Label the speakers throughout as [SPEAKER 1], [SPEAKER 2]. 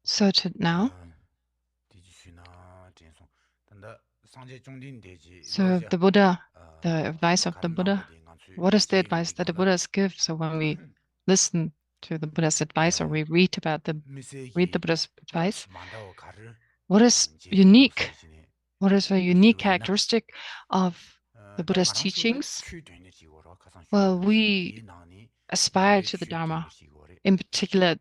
[SPEAKER 1] So now, so the Buddha, the advice of the Buddha, what is the advice that the Buddhas give? So when we listen to the Buddha's advice or we read the Buddha's advice, what is unique? What is a unique characteristic of the Buddha's teachings? Well, we aspire to the Dharma, in particular,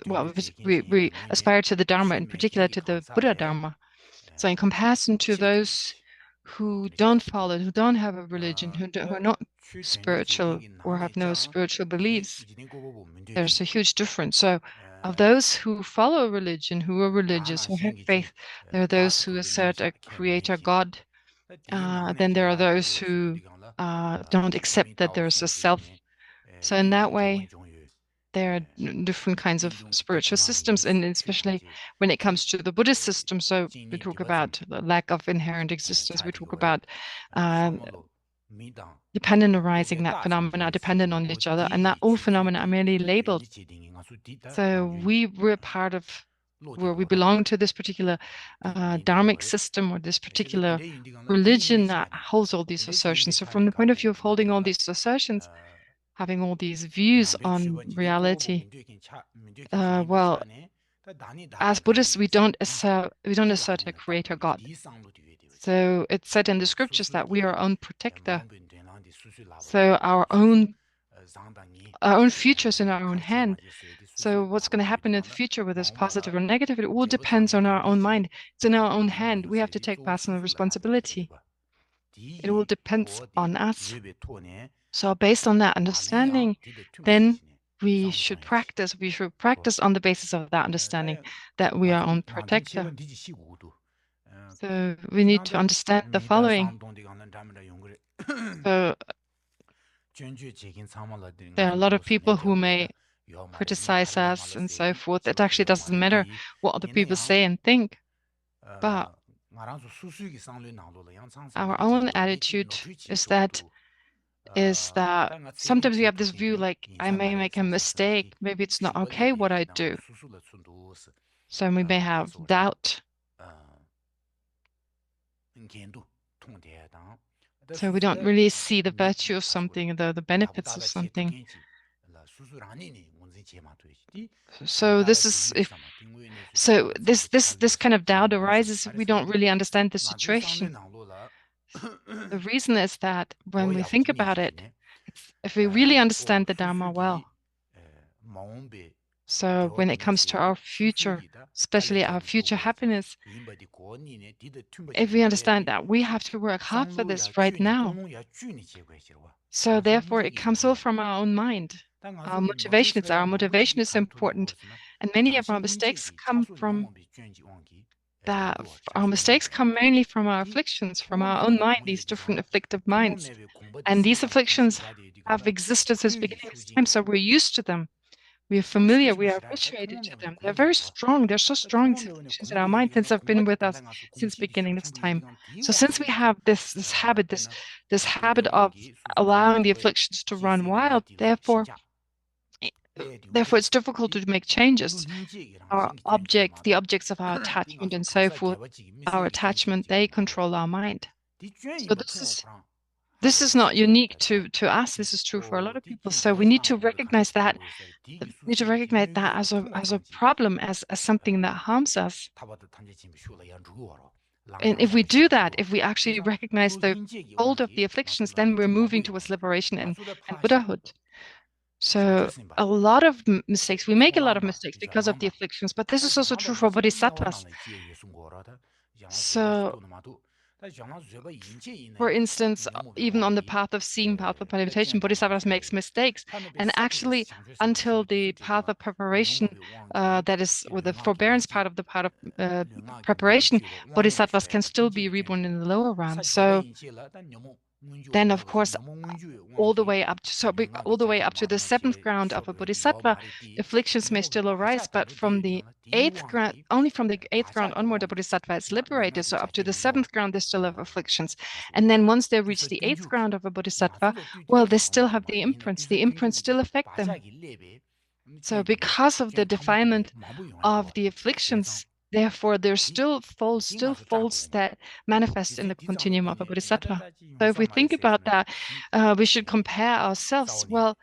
[SPEAKER 1] well, we aspire to the Dharma, in particular to the Buddha Dharma. So in comparison to those who don't follow, who don't have a religion, who are not spiritual or have no spiritual beliefs, there's a huge difference. So of those who follow religion, who are religious, who have faith, there are those who assert a creator God. Then there are those who don't accept that there's a self. So in that way, there are different kinds of spiritual systems, and especially when it comes to the Buddhist system. So we talk about the lack of inherent existence. We talk about dependent arising, that phenomena dependent on each other, and that all phenomena are merely labeled. So we're part of where we belong to this particular dharmic system or this particular religion that holds all these assertions. So from the point of view of holding all these assertions, having all these views on reality, well, as Buddhists, we don't assert a creator God. So it's said in the scriptures that we are our own protector. So our own future is in our own hand. So what's going to happen in the future, whether it's positive or negative, it all depends on our own mind. It's in our own hand. We have to take personal responsibility. It all depends on us. So based on that understanding, then we should practice. We should practice on the basis of that understanding that we are our own protector. So we need to understand the following. So there are a lot of people who may criticize us and so forth. It actually doesn't matter what other people say and think, but our own attitude is that sometimes we have this view like I may make a mistake, maybe it's not okay what I do. So we may have doubt. So we don't really see the virtue of something, the benefits of something. So this kind of doubt arises if we don't really understand the situation. The reason is that when we think about it, if we really understand the Dharma well, so when it comes to our future, especially our future happiness, if we understand that we have to work hard for this right now, so therefore it comes all from our own mind. Our motivation is important, and many of our mistakes come mainly from our afflictions, from our own mind, these different afflictive minds. And these afflictions have existed since beginning of time, so we're used to them. We are familiar, we are habituated to them. They're very strong. They're so strong, these afflictions in our mind, since they've been with us since beginning this time. So since we have this habit of allowing the afflictions to run wild, therefore it's difficult to make changes. The objects of our attachment and so forth, our attachment, they control our mind. So this is not unique to us. This is true for a lot of people. So we need to recognize that. We need to recognize that as a problem, as something that harms us. And if we do that, if we actually recognize the hold of the afflictions, then we're moving towards liberation and Buddhahood. So a lot of mistakes, we make a lot of mistakes because of the afflictions, but this is also true for bodhisattvas. So, for instance, even on the path of seeing, path of meditation, bodhisattvas makes mistakes. And actually, until the path of preparation, that is, or the forbearance part of the path of preparation, bodhisattvas can still be reborn in the lower realm. So then, of course, all the way up to the seventh ground of a bodhisattva, afflictions may still arise, but from the eighth ground, only from the eighth ground onward, the bodhisattva is liberated. So up to the seventh ground, they still have afflictions, and then once they reach the eighth ground of a bodhisattva, well, they still have the imprints. The imprints still affect them. So because of the defilement of the afflictions, therefore there's still folds that manifest in the continuum of a bodhisattva. So if we think about that, we should compare ourselves, well,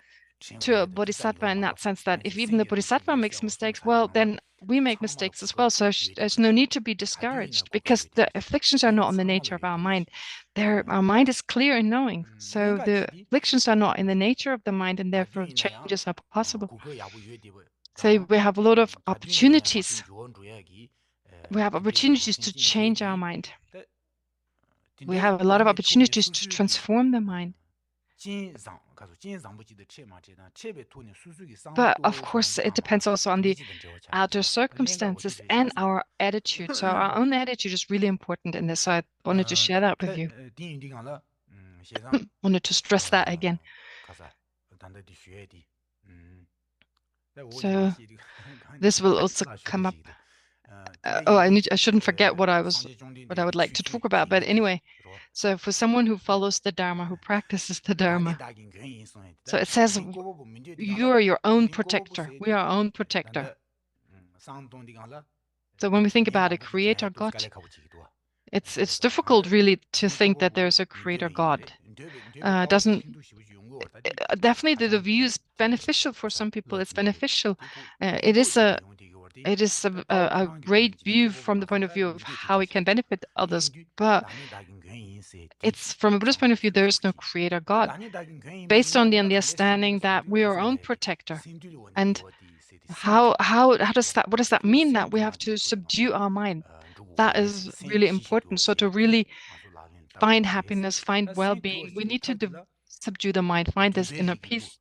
[SPEAKER 1] to a bodhisattva in that sense that if even the bodhisattva makes mistakes, well, then we make mistakes as well. So there's no need to be discouraged because the afflictions are not in the nature of our mind. Our mind is clear in knowing. So the afflictions are not in the nature of the mind, and therefore changes are possible. So we have a lot of opportunities. We have opportunities to change our mind. We have a lot of opportunities to transform the mind. But of course, it depends also on the outer circumstances and our attitude. So our own attitude is really important in this. So I wanted to share that with you. Wanted to stress that again. So this will also come up. I shouldn't forget what I would like to talk about. But anyway, so for someone who follows the Dharma, who practices the Dharma, so it says you are your own protector. We are our own protector. So when we think about a creator God, it's difficult really to think that there's a creator God. Definitely the view is beneficial for some people. It's beneficial. It is a great view from the point of view of how it can benefit others. But it's from a Buddhist point of view, there is no creator God. Based on the understanding that we are our own protector. And what does that mean? That we have to subdue our mind. That is really important. So to really find happiness, find well-being, we need to subdue the mind, find this inner peace.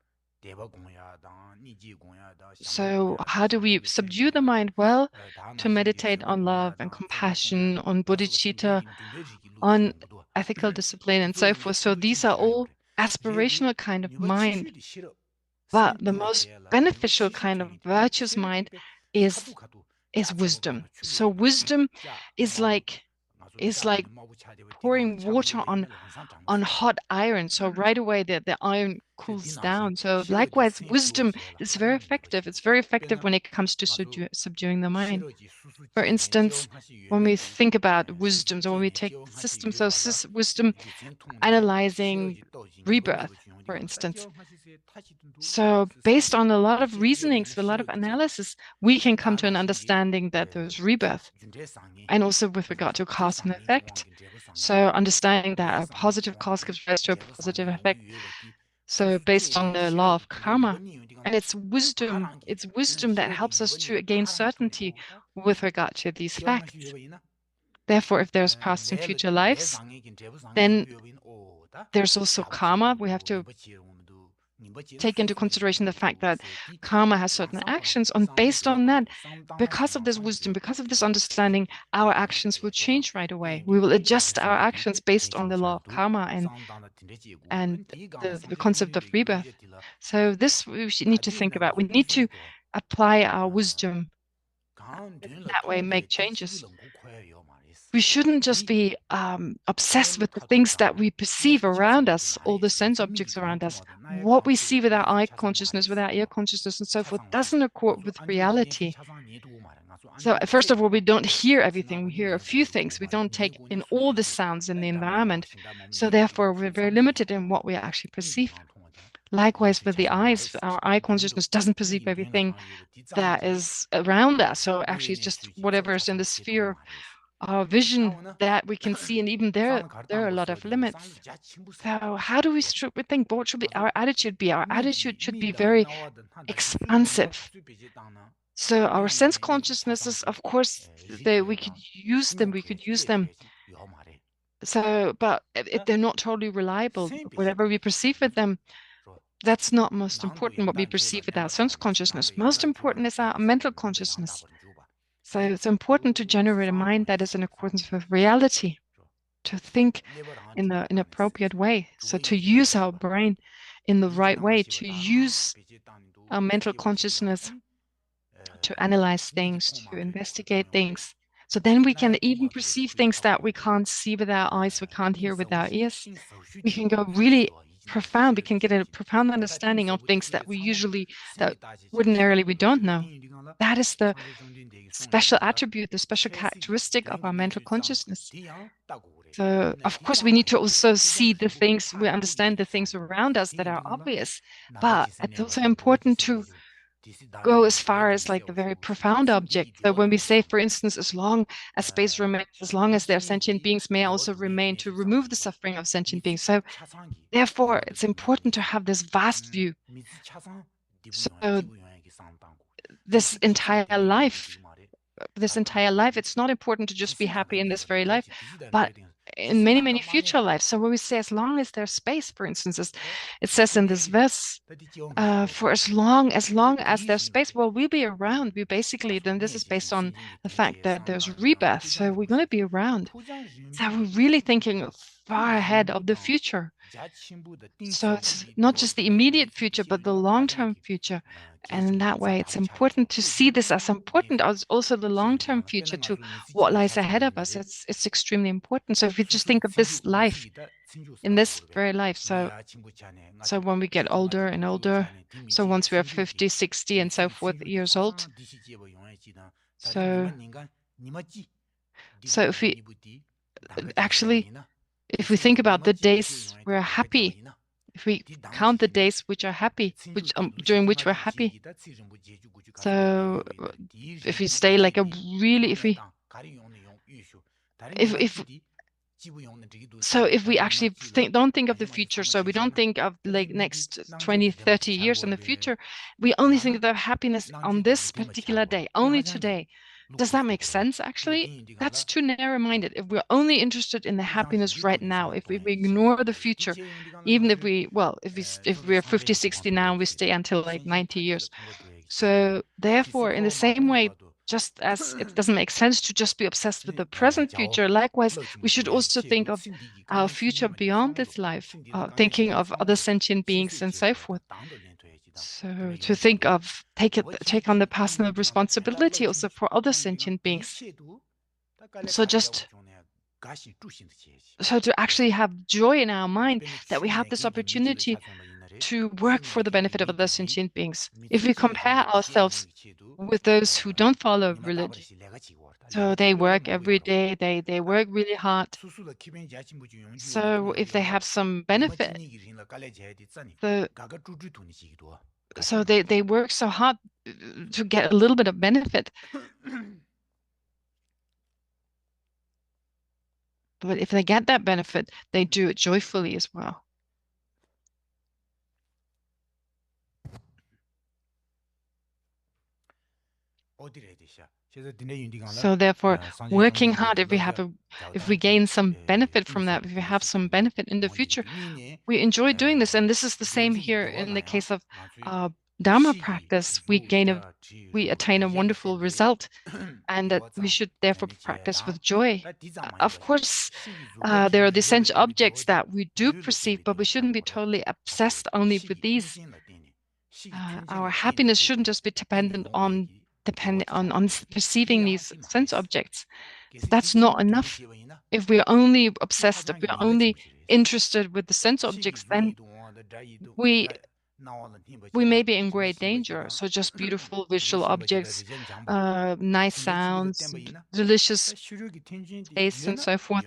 [SPEAKER 1] So how do we subdue the mind? Well, to meditate on love and compassion, on bodhicitta, on ethical discipline and so forth. So these are all aspirational kind of mind. But the most beneficial kind of virtuous mind is wisdom. So wisdom is like pouring water on hot iron. So right away the iron cools down. So likewise, wisdom is very effective. It's very effective when it comes to subduing the mind. For instance, when we think about wisdom, so when we take systems of wisdom, analyzing rebirth, for instance. So based on a lot of reasonings, a lot of analysis, we can come to an understanding that there's rebirth. And also with regard to cause and effect. So understanding that a positive cause gives rise to a positive effect. So based on the law of karma, and it's wisdom that helps us to gain certainty with regard to these facts. Therefore, if there's past and future lives, then there's also karma. We have to take into consideration the fact that karma has certain actions, and based on that, because of this wisdom, because of this understanding, our actions will change right away. We will adjust our actions based on the law of karma and the concept of rebirth. So this we need to think about. We need to apply our wisdom that way, make changes. We shouldn't just be obsessed with the things that we perceive around us, all the sense objects around us. What we see with our eye consciousness, with our ear consciousness, and so forth, doesn't accord with reality. So first of all, we don't hear everything. We hear a few things. We don't take in all the sounds in the environment. So therefore, we're very limited in what we actually perceive. Likewise, with the eyes, our eye consciousness doesn't perceive everything that is around us. So actually, it's just whatever is in the sphere our vision that we can see, and even there are a lot of limits. So how do we think? What should our attitude be? Our attitude should be very expansive. So our sense consciousnesses, of course, we could use them. So, but if they're not totally reliable, whatever we perceive with them, that's not most important, what we perceive with our sense consciousness. Most important is our mental consciousness. So it's important to generate a mind that is in accordance with reality, to think in an appropriate way. So to use our brain in the right way, to use our mental consciousness to analyze things, to investigate things. So then we can even perceive things that we can't see with our eyes, we can't hear with our ears. We can go really profound. We can get a profound understanding of things that ordinarily we don't know. That is the special attribute, the special characteristic of our mental consciousness. So, of course, we need to also see the things, we understand the things around us that are obvious, but it's also important to go as far as like the very profound object. So when we say, for instance, as long as space remains, as long as there are sentient beings, may also remain to remove the suffering of sentient beings. So therefore, it's important to have this vast view. So this entire life, it's not important to just be happy in this very life, but in many, many future lives. So when we say, as long as there's space, for instance, as it says in this verse, for as long as there's space, well, we'll be around. Then this is based on the fact that there's rebirth. So we're going to be around. So we're really thinking far ahead of the future. So it's not just the immediate future, but the long-term future. And in that way, it's important to see this as important as also the long-term future to what lies ahead of us. It's extremely important. So if you just think of this life, in this very life, so when we get older and older, so once we are 50, 60, and so forth years old, so if we think about the days we're happy, if we count the days which are happy, during which we're happy, so if we stay like if we actually don't think of the future, so we don't think of like next 20, 30 years in the future, we only think of the happiness on this particular day, only today. Does that make sense, actually? That's too narrow-minded. If we're only interested in the happiness right now, if we ignore the future, even if we're 50, 60 now, we stay until like 90 years. So therefore, in the same way, just as it doesn't make sense to just be obsessed with the present future, likewise, we should also think of our future beyond this life, thinking of other sentient beings and so forth. So to think of, take on the personal responsibility also for other sentient beings. So to actually have joy in our mind that we have this opportunity to work for the benefit of other sentient beings. If we compare ourselves with those who don't follow religion, so they work every day, they work really hard. So if they have some benefit, so they work so hard to get a little bit of benefit. But if they get that benefit, they do it joyfully as well. So therefore, working hard, if we gain some benefit from that, if we have some benefit in the future, we enjoy doing this. And this is the same here in the case of Dharma practice. We attain a wonderful result, and that we should therefore practice with joy. Of course, there are the essential objects that we do perceive, but we shouldn't be totally obsessed only with these. Our happiness shouldn't just be dependent on perceiving these sense objects. So that's not enough. If we're only obsessed, if we're only interested with the sense objects, then we may be in great danger. So just beautiful visual objects, nice sounds, delicious taste, and so forth.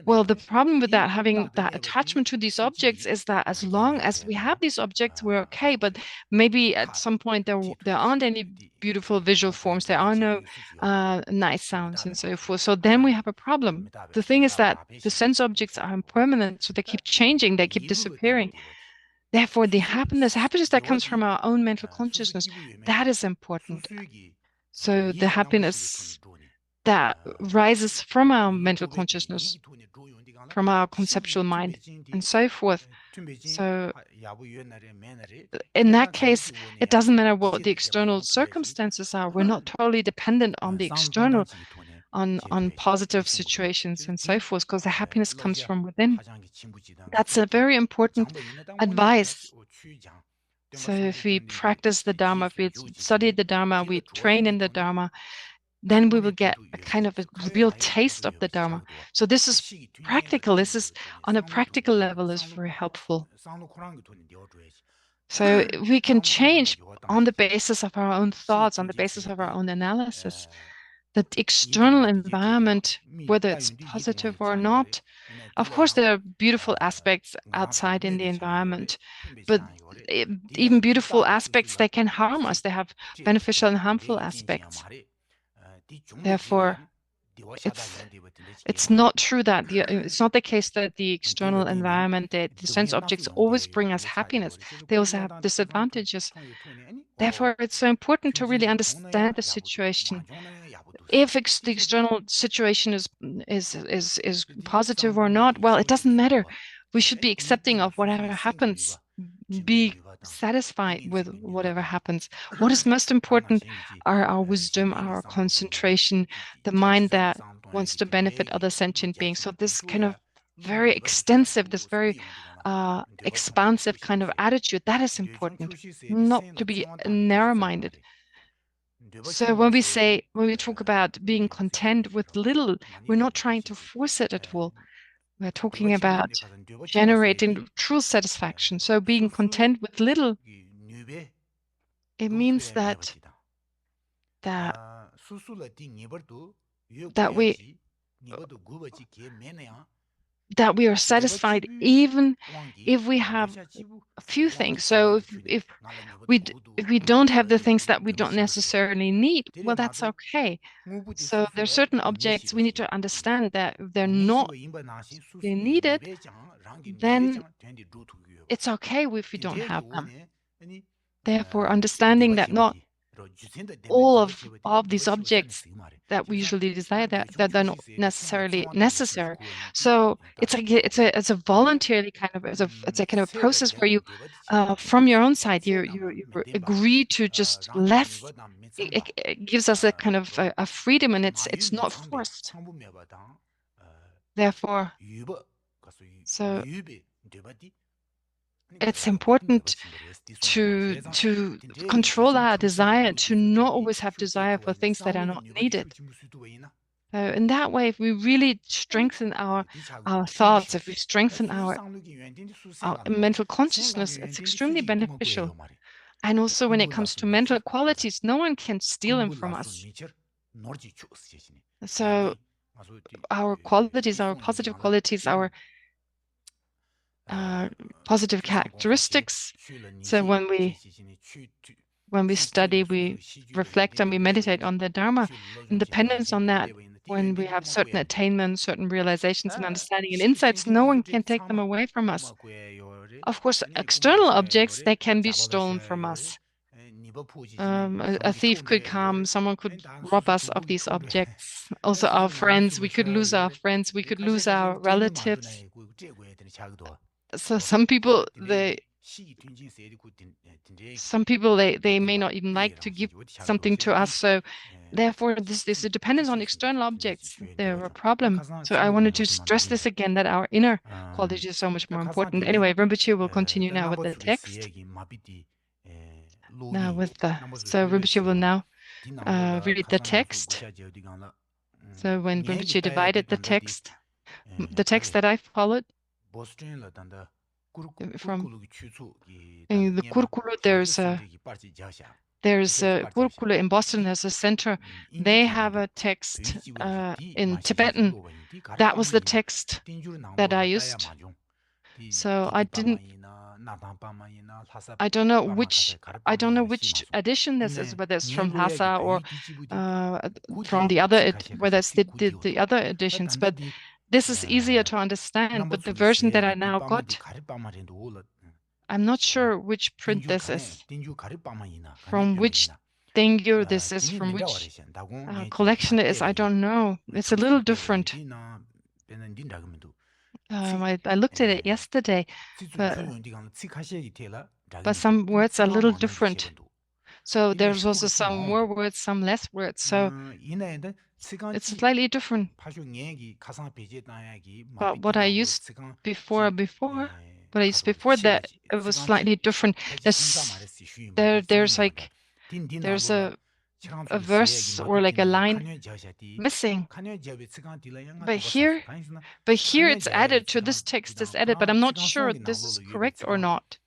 [SPEAKER 1] Well, the problem with that, having that attachment to these objects, is that as long as we have these objects, we're okay. But maybe at some point there aren't any beautiful visual forms, there are no nice sounds, and so forth. So then we have a problem. The thing is that the sense objects are impermanent, so they keep changing, they keep disappearing. Therefore, the happiness that comes from our own mental consciousness, that is important. So the happiness that rises from our mental consciousness, from our conceptual mind, and so forth. So in that case, it doesn't matter what the external circumstances are. We're not totally dependent on the external, on positive situations and so forth, because the happiness comes from within. That's a very important advice. So if we practice the Dharma, if we study the Dharma, we train in the Dharma, then we will get a kind of a real taste of the Dharma. So this is practical. This is on a practical level is very helpful. So we can change on the basis of our own thoughts, on the basis of our own analysis. The external environment, whether it's positive or not, of course, there are beautiful aspects outside in the environment, but even beautiful aspects, they can harm us. They have beneficial and harmful aspects. Therefore, it's not true that it's not the case that the external environment, the sense objects always bring us happiness. They also have disadvantages. Therefore, it's so important to really understand the situation. If the external situation is positive or not, well, it doesn't matter. We should be accepting of whatever happens, be satisfied with whatever happens. What is most important are our wisdom, our concentration, the mind that wants to benefit other sentient beings. So this kind of very extensive, this very expansive kind of attitude, that is important, not to be narrow-minded. So when we talk about being content with little, we're not trying to force it at all. We're talking about generating true satisfaction. So being content with little, it means that we are satisfied even if we have a few things. So if we don't have the things that we don't necessarily need, well, that's okay. So there are certain objects we need to understand that if they're not needed, then it's okay if we don't have them. Therefore, understanding that not all of these objects that we usually desire that they're not necessarily necessary. So it's a voluntary kind of it's a kind of process where you from your own side you agree to just less. It gives us a kind of a freedom, and it's not forced. Therefore, so it's important to control our desire, to not always have desire for things that are not needed. In that way, if we really strengthen our thoughts, if we strengthen our mental consciousness, it's extremely beneficial. And also when it comes to mental qualities, no one can steal them from us. So our qualities, our positive qualities, our positive characteristics. So when we study, we reflect and we meditate on the Dharma, and dependence on that, when we have certain attainments, certain realizations and understanding and insights, no one can take them away from us. Of course, external objects, they can be stolen from us. A thief could come, someone could rob us of these objects. Also our friends, we could lose our friends, we could lose our relatives. So some people they may not even like to give something to us. So therefore, this is a dependence on external objects. They're a problem. So I wanted to stress this again, that our inner quality is so much more important. Anyway, Rinpoche will continue now with the text. So Rinpoche will now read the text. So when Rinpoche divided the text that I followed from in the Kurkulu, there's a Kurkulu in Boston as a center. They have a text in Tibetan. That was the text that I used. So I don't know which edition this is, whether it's from Lhasa or from the other, whether it's the other editions, but this is easier to understand. But the version that I now got, I'm not sure which print this is, from which Dengyu this is, from which collection it is. I don't know. It's a little different. I looked at it yesterday, but some words are a little different. So there's also some more words, some less words. So it's slightly different. But what I used before that, it was slightly different. There's a verse or like a line missing. But here it's added to this text is added, but I'm not sure this is correct or not.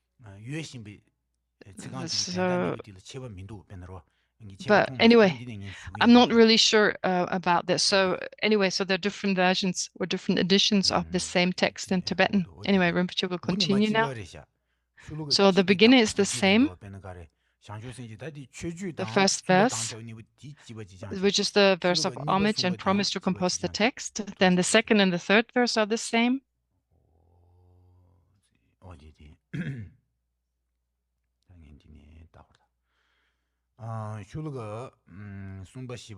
[SPEAKER 1] So, but anyway, I'm not really sure about this. So anyway, so there are different versions or different editions of the same text in Tibetan. Anyway, Rinpoche will continue now. So the beginning is the same. The first verse, which is the verse of homage and promise to compose the text. Then the second and the third verse are the same.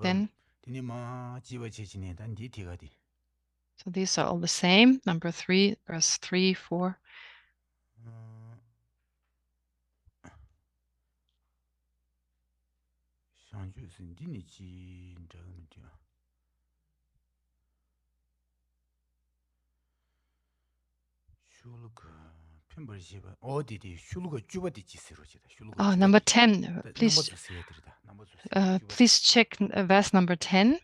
[SPEAKER 1] Then, so these are all the same. Number 3, verse 3, 4. Oh, number 10. Please check verse number 10.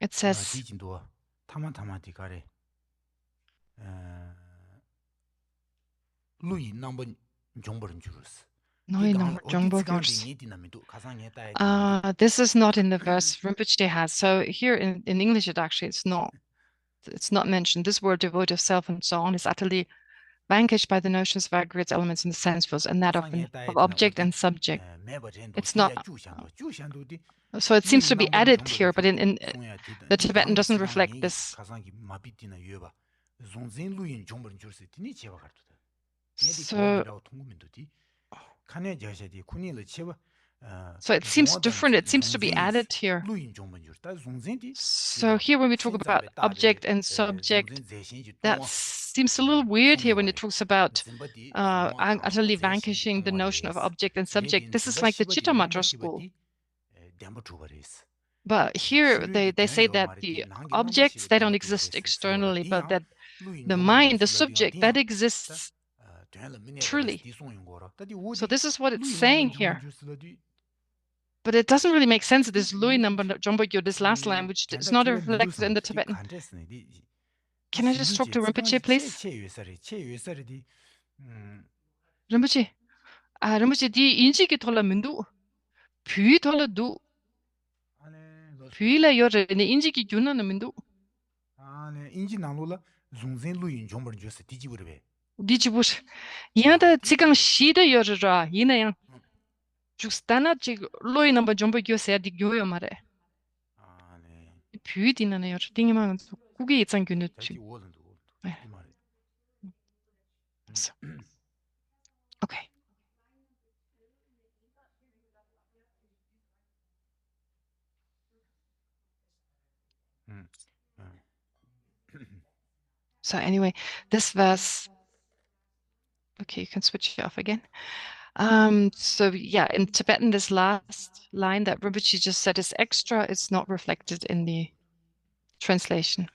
[SPEAKER 1] It says, this is not in the verse Rinpoche has. So here in English, it's not mentioned. This word devoid of self and so on is utterly vanquished by the notions of aggregates, elements, and the sense fields, and that of object and subject. It's not. So it seems to be added here, but in the Tibetan doesn't reflect this. So it seems different. It seems to be added here. So here when we talk about object and subject, that seems a little weird here when it talks about utterly vanquishing the notion of object and subject. This is like the Chittamatra school. But here they say that the objects, they don't exist externally, but that the mind, the subject, that exists truly. So this is what it's saying here. But it doesn't really make sense. This Lui number Jombo-gyo, this last line, which is not reflected in the Tibetan. Can I just talk to Rinpoche, please? Rinpoche. Rinpoche, di injiki tola mindu. Pui tola du. Pui la yore, ne injiki gyuna na mindu. Inji nanglo zungzen Lui Jombo Jose, Dijibur. Dijibur. Yada Tsigang Shida Yorra, Yinayang. Justana chig Lui number Jombo-gyo se di gyoyo mare. Pui dina na yor. Dingima kugi itzang gyunu chu. So. Okay. So anyway, this verse, okay, you can switch it off again. So yeah, in Tibetan, this last line that Rinpoche just said is extra. It's not reflected in the translation.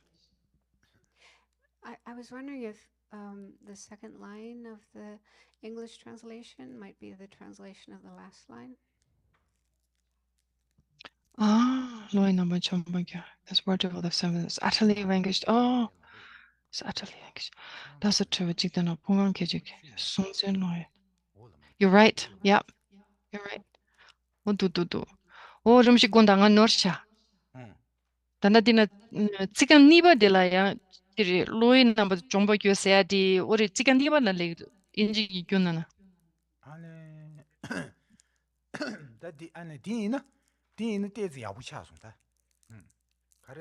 [SPEAKER 2] I was wondering if the second line of the English translation might be the translation of the last line.
[SPEAKER 1] This word of the seven is utterly vanquished. Oh, it's utterly vanquished. That's a Tibetan. You're right. Yeah, you're right. Oh, Rinpoche gondangan norsha. Danadina tsikan niba de la ya kiri Lui number Jombo-gyo se di ori tsikan niba na le inji gyunana.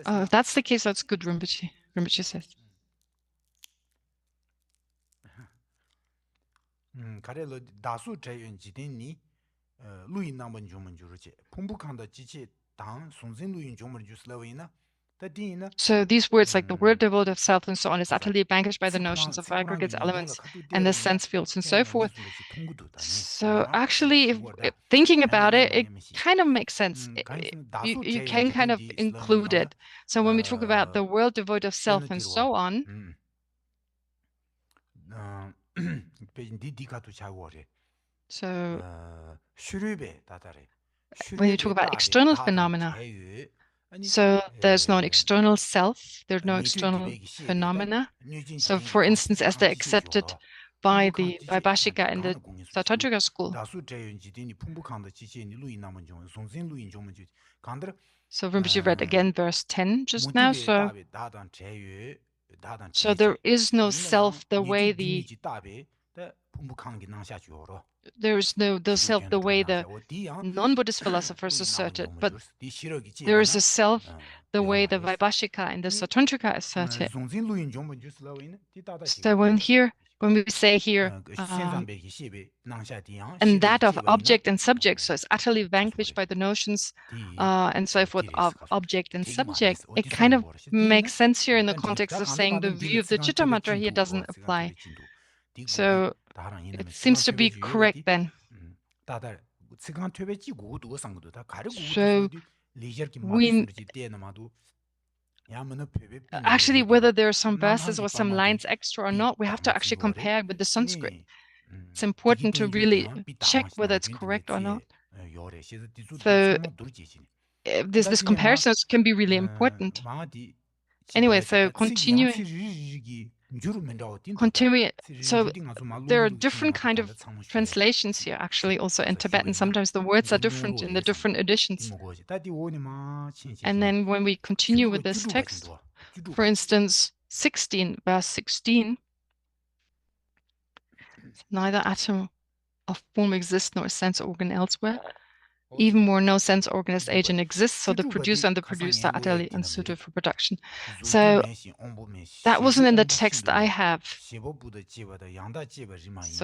[SPEAKER 1] If that's the case, that's good, Rinpoche. Rinpoche says.
[SPEAKER 3] 가래로 다수 자연 지대니 루이 남은 주문 주르지 풍부한다 지체 당 손진 루이 주문 주슬라위나
[SPEAKER 1] So these words, like the word devoid of self and so on, is utterly vanquished by the notions of aggregates, elements, and the sense fields, and so forth. So actually, if thinking about it, it kind of makes sense. You can kind of include it. So when we talk about the world devoid of self and so on, So when you talk about external phenomena, so there's no external self, there's no external phenomena. So for instance, as they're accepted by the Vaibhashika in the Sautrantika school. So Rinpoche read again verse 10 just now. So there is no self the way there is no self the way the non-Buddhist philosophers asserted, but there is a self the way the Vaibhashika and the Sautrantika asserted. So when we say here, and that of object and subject, so it's utterly vanquished by the notions and so forth of object and subject, it kind of makes sense here in the context of saying the view of the Chitta Mantra here doesn't apply. So it seems to be correct then. So actually, whether there are some verses or some lines extra or not, we have to actually compare with the Sanskrit. It's important to really check whether it's correct or not. So this comparison can be really important. Anyway, so continuing. So there are different kind of translations here, actually, also in Tibetan. Sometimes the words are different in the different editions. And then when we continue with this text, for instance, 16, verse 16, neither atom of form exists nor sense organ elsewhere. Even more, no sense organized agent exists, so the producer and the produced are utterly unsuited for production. So that wasn't in the text I have. So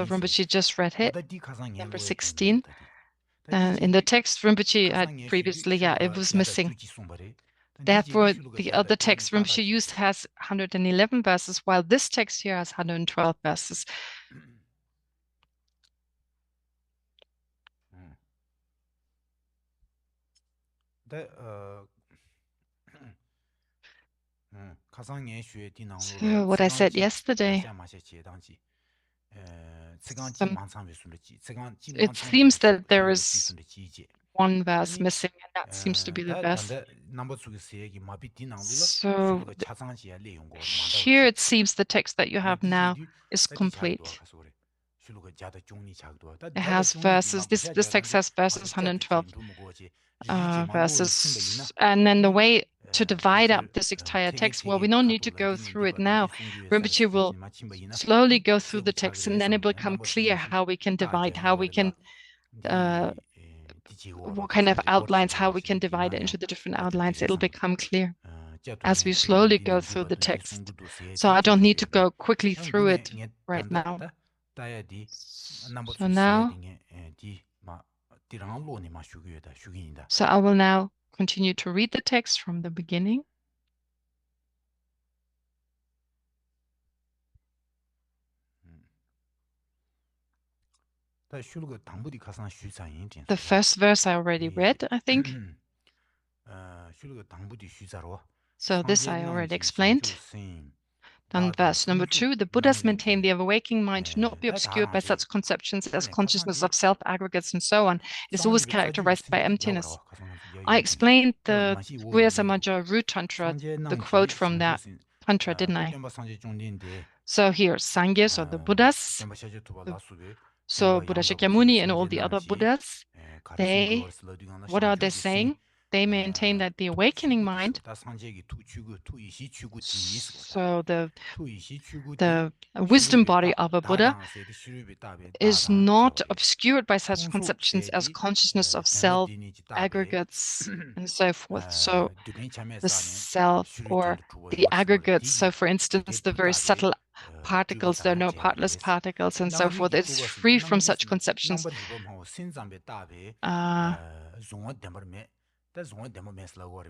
[SPEAKER 1] Rinpoche just read it, number 16. In the text Rinpoche had previously, it was missing. Therefore, the other text Rinpoche used has 111 verses, while this text here has 112 verses. So what I said yesterday, it seems that there is one verse missing, and that seems to be the verse. So here it seems the text that you have now is complete. It has verses, this text has verses, 112 verses, and then the way to divide up this entire text, well, we don't need to go through it now. Rinpoche will slowly go through the text, and then it will become clear how we can divide, how we can, what kind of outlines, how we can divide it into the different outlines. It'll become clear as we slowly go through the text. So I don't need to go quickly through it right now. So now, so I will now continue to read the text from the beginning. The first verse I already read, I think. So this I already explained. Then verse number 2, the Buddhas maintain the awaking mind to not be obscured by such conceptions as consciousness of self, aggregates, and so on. It is always characterized by emptiness. I explained the Vyasamaja root tantra, the quote from that tantra, didn't I? So here, Sangye, so the Buddhas, so Buddha Shakyamuni and all the other Buddhas, what are they saying? They maintain that the awakening mind, so the wisdom body of a Buddha, is not obscured by such conceptions as consciousness of self, aggregates, and so forth. So the self or the aggregates, so for instance, the very subtle particles, there are no partless particles and so forth. It's free from such conceptions.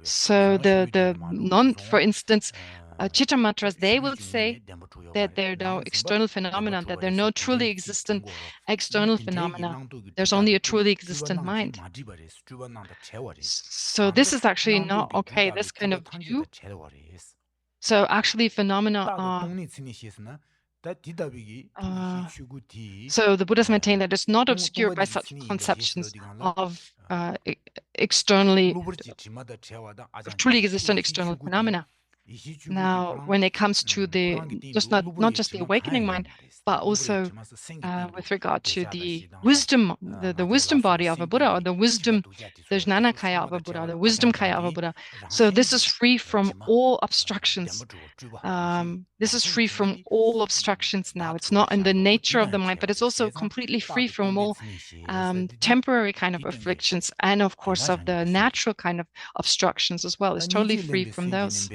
[SPEAKER 1] So the non, for instance, Chitta Mantras, they will say that there are no external phenomena, that there are no truly existent external phenomena. There's only a truly existent mind. So this is actually not okay, this kind of view. So actually phenomena are So the Buddhas maintain that it's not obscured by such conceptions of externally, truly existent external phenomena. Now, when it comes to the not just the awakening mind, but also with regard to the wisdom, the wisdom body of a Buddha, or the Jnana Kaya of a Buddha, the wisdom Kaya of a Buddha. So this is free from all obstructions. This is free from all obstructions now. It's not in the nature of the mind, but it's also completely free from all temporary kind of afflictions, and of course of the natural kind of obstructions as well. It's totally free from those.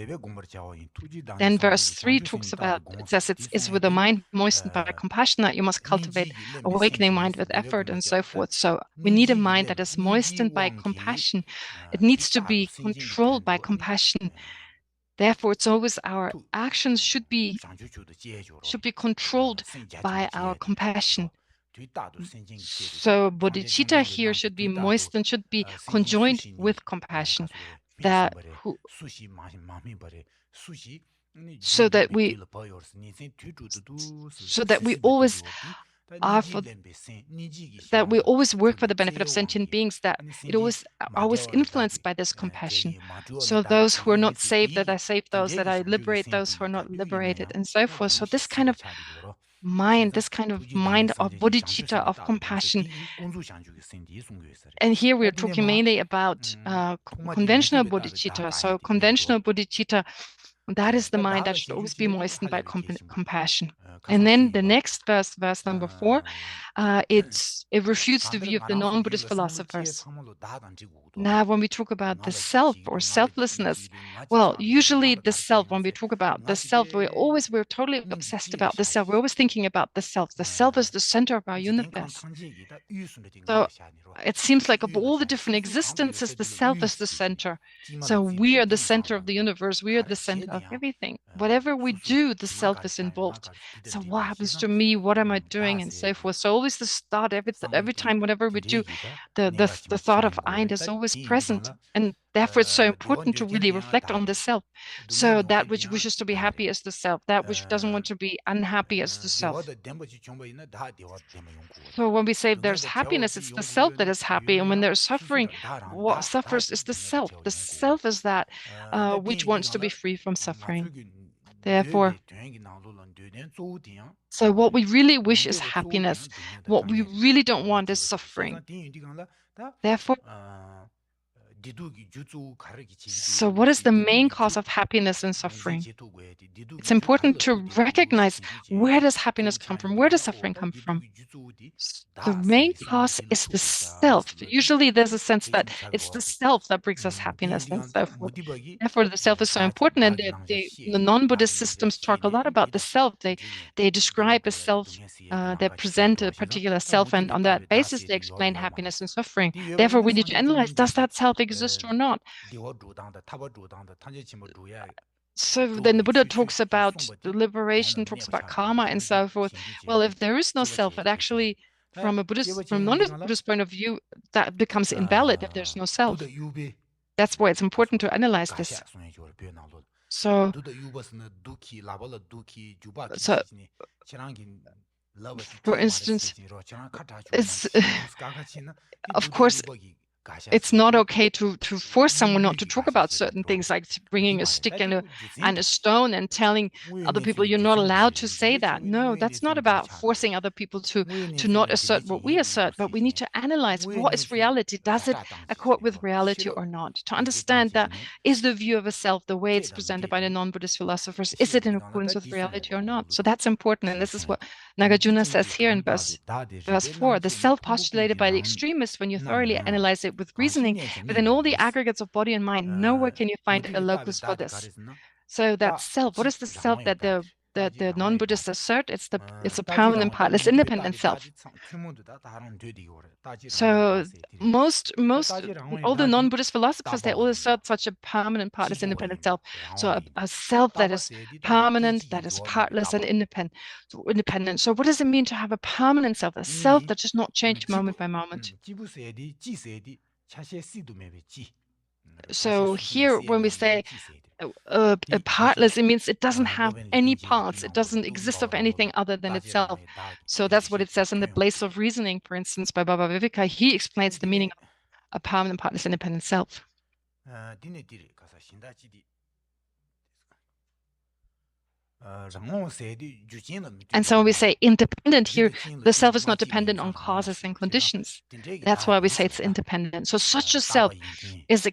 [SPEAKER 1] Then verse 3 talks about, it says it's with a mind moistened by compassion that you must cultivate awakening mind with effort and so forth. So we need a mind that is moistened by compassion. It needs to be controlled by compassion. Therefore, it's always our actions should be controlled by our compassion. So bodhicitta here should be moistened, should be conjoined with compassion. So that we always work for the benefit of sentient beings, that it always influenced by this compassion. So those who are not saved, that I save; those that I liberate, those who are not liberated, and so forth. So this kind of mind of bodhicitta, of compassion. And here we are talking mainly about conventional bodhicitta. So conventional bodhicitta, that is the mind that should always be moistened by compassion. And then the next verse number 4, it refutes the view of the non-Buddhist philosophers. Now, when we talk about the self or selflessness, well, usually the self, when we talk about the self, we're totally obsessed about the self. We're always thinking about the self. The self is the center of our universe. So it seems like of all the different existences, the self is the center. So we are the center of the universe. We are the center of everything. Whatever we do, the self is involved. So what happens to me? What am I doing? And so forth. So always the thought, every time, whatever we do, the thought of I is always present. And therefore it's so important to really reflect on the self. So that which wishes to be happy is the self. That which doesn't want to be unhappy is the self. So when we say there's happiness, it's the self that is happy. And when there's suffering, what suffers is the self. The self is that which wants to be free from suffering. Therefore, so what we really wish is happiness. What we really don't want is suffering. Therefore, so what is the main cause of happiness and suffering? It's important to recognize, where does happiness come from? Where does suffering come from? The main cause is the self. Usually there's a sense that it's the self that brings us happiness and so forth. Therefore, the self is so important, and the non-Buddhist systems talk a lot about the self. They describe a self, they present a particular self, and on that basis they explain happiness and suffering. Therefore, we need to analyze, does that self exist or not? So then the Buddha talks about the liberation, talks about karma and so forth. Well, if there is no self, it actually, from non-Buddhist point of view, that becomes invalid if there's no self. That's why it's important to analyze this. So for instance, of course, it's not okay to force someone not to talk about certain things, like bringing a stick and a stone and telling other people you're not allowed to say that. No, that's not about forcing other people to not assert what we assert, but we need to analyze, what is reality? Does it accord with reality or not? To understand that, is the view of a self, the way it's presented by the non-Buddhist philosophers, is it in accordance with reality or not? So that's important, and this is what Nagarjuna says here in verse 4. The self postulated by the extremists, when you thoroughly analyze it with reasoning, within all the aggregates of body and mind, nowhere can you find a locus for this. So that self, what is the self that the non-Buddhists assert? It's a permanent, partless, independent self. So all the non-Buddhist philosophers, they all assert such a permanent, partless, independent self. So a self that is permanent, that is partless and independent. So what does it mean to have a permanent self, a self that does not change moment by moment? So here, when we say partless, it means it doesn't have any parts. It doesn't exist of anything other than itself. So that's what it says in the Place of Reasoning, for instance, by Baba Viveka. He explains the meaning of a permanent, partless, independent self. And so when we say independent here, the self is not dependent on causes and conditions. That's why we say it's independent. So such a self is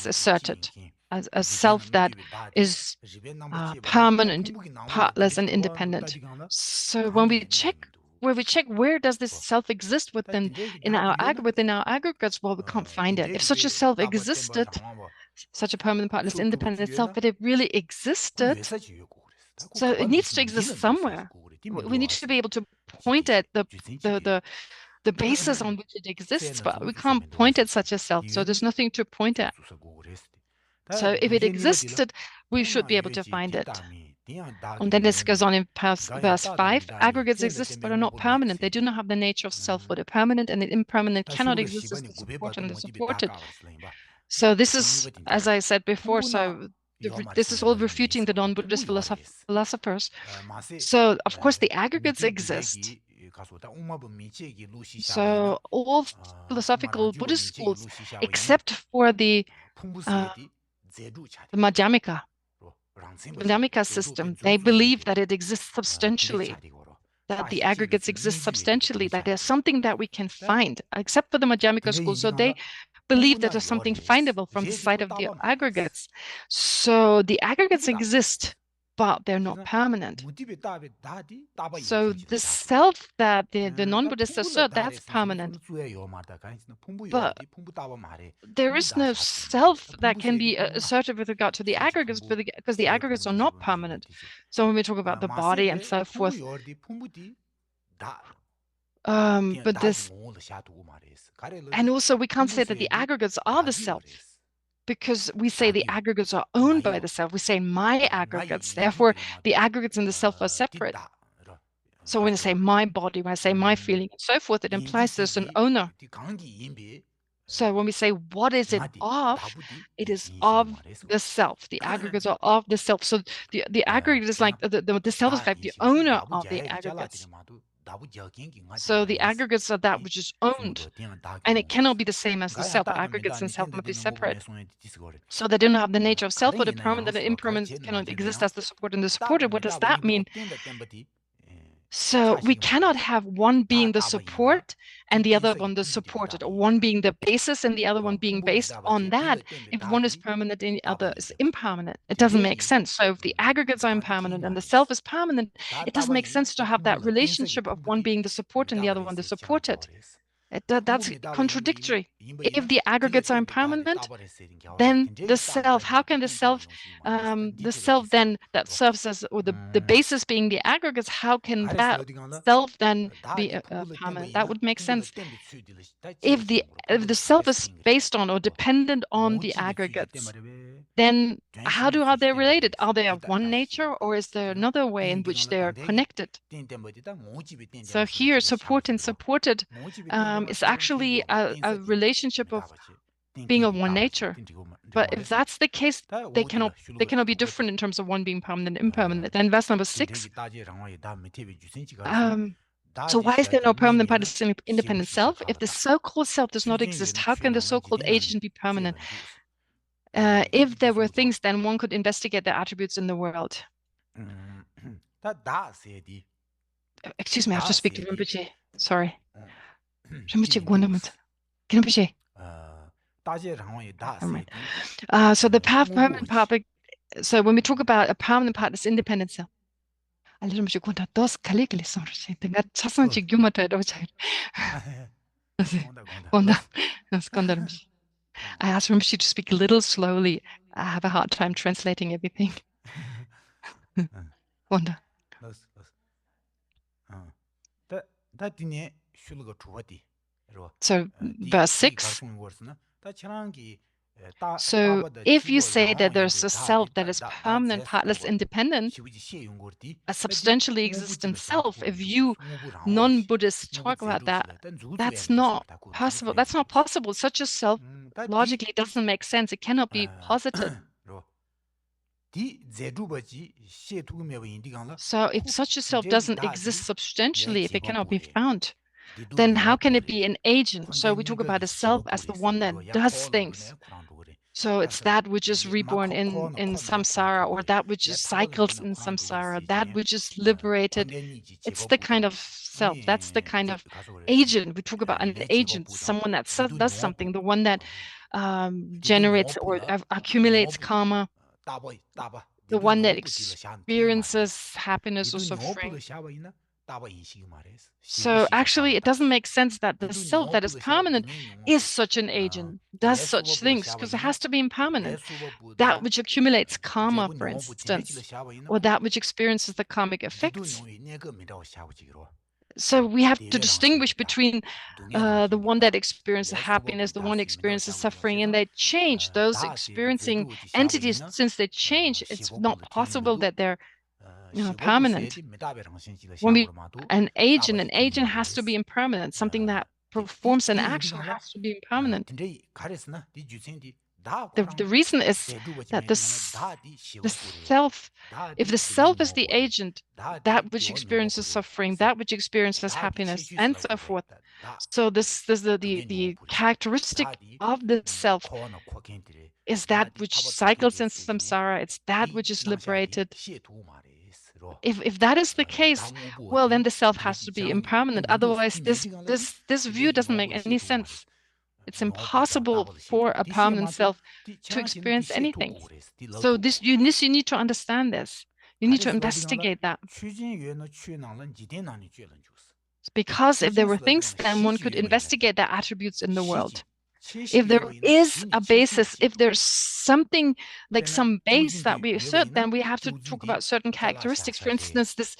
[SPEAKER 1] asserted as a self that is permanent, partless, and independent. So when we check where does this self exist within our aggregates, well, we can't find it. If such a self existed, such a permanent, partless, independent self, that it really existed, so it needs to exist somewhere. We need to be able to point at the basis on which it exists, but we can't point at such a self. So there's nothing to point at. So if it existed, we should be able to find it. And then this goes on in verse 5. Aggregates exist but are not permanent. They do not have the nature of self. What are permanent and the impermanent cannot exist as the support and the supported. So this is, as I said before, so this is all refuting the non-Buddhist philosophers. So, of course, the aggregates exist. So all philosophical Buddhist schools, except for the Madhyamika system, they believe that it exists substantially, that the aggregates exist substantially, that there's something that we can find, except for the Madhyamika school. So they believe that there's something findable from the side of the aggregates. So the aggregates exist, but they're not permanent. So the self that the non-Buddhists assert, that's permanent. But there is no self that can be asserted with regard to the aggregates, because the aggregates are not permanent. So when we talk about the body and so forth, but this, and also we can't say that the aggregates are the self, because we say the aggregates are owned by the self. We say my aggregates, therefore the aggregates and the self are separate. So when I say my body, when I say my feeling and so forth, it implies there's an owner. So when we say what is it of, it is of the self. The aggregates are of the self. So the aggregate is like the self is like the owner of the aggregates. So the aggregates are that which is owned, and it cannot be the same as the self. Aggregates and self must be separate. So they don't have the nature of self, or the permanent and the impermanent cannot exist as the support and the supported. What does that mean? So we cannot have one being the support and the other one the supported, or one being the basis and the other one being based on that. If one is permanent and the other is impermanent, it doesn't make sense. So if the aggregates are impermanent and the self is permanent, it doesn't make sense to have that relationship of one being the support and the other one the supported. That's contradictory. If the aggregates are impermanent, then the self, how can the self then that serves as, or the basis being the aggregates, how can that self then be permanent? That would make sense. If the self is based on or dependent on the aggregates, then how are they related? Are they of one nature, or is there another way in which they are connected? So here, support and supported is actually a relationship of being of one nature. But if that's the case, they cannot be different in terms of one being permanent and impermanent. Then verse number 6. So why is there no permanent, partless, independent self? If the so-called self does not exist, how can the so-called agent be permanent? If there were things, then one could investigate their attributes in the world. Excuse me, I have to speak to Rinpoche. Sorry. Rinpoche, Rinpoche. So the permanent part. So when we talk about a permanent part, it's independent self. I asked Rinpoche to speak a little slowly. I have a hard time translating everything. Wanda. So verse 6. So if you say that there's a self that is permanent, partless, independent, a substantially existent self, if you non-Buddhists talk about that, that's not possible. That's not possible. Such a self logically doesn't make sense. It cannot be posited. So if such a self doesn't exist substantially, if it cannot be found, then how can it be an agent? So we talk about a self as the one that does things. So it's that which is reborn in samsara, or that which is cycles in samsara, that which is liberated. It's the kind of self. That's the kind of agent. We talk about an agent, someone that does something, the one that generates or accumulates karma, the one that experiences happiness or suffering. So actually, it doesn't make sense that the self that is permanent is such an agent, does such things, because it has to be impermanent. That which accumulates karma, for instance, or that which experiences the karmic effects. So we have to distinguish between the one that experiences happiness, the one that experiences suffering, and they change. Those experiencing entities, since they change, it's not possible that they're permanent. When an agent has to be impermanent. Something that performs an action has to be impermanent. The reason is that the self, if the self is the agent, that which experiences suffering, that which experiences happiness, and so forth. So this is the characteristic of the self is that which cycles in samsara. It's that which is liberated. If that is the case, well, then the self has to be impermanent. Otherwise, this view doesn't make any sense. It's impossible for a permanent self to experience anything. So you need to understand this. You need to investigate that. Because if there were things, then one could investigate the attributes in the world. If there is a basis, if there's something like some base that we assert, then we have to talk about certain characteristics. For instance, this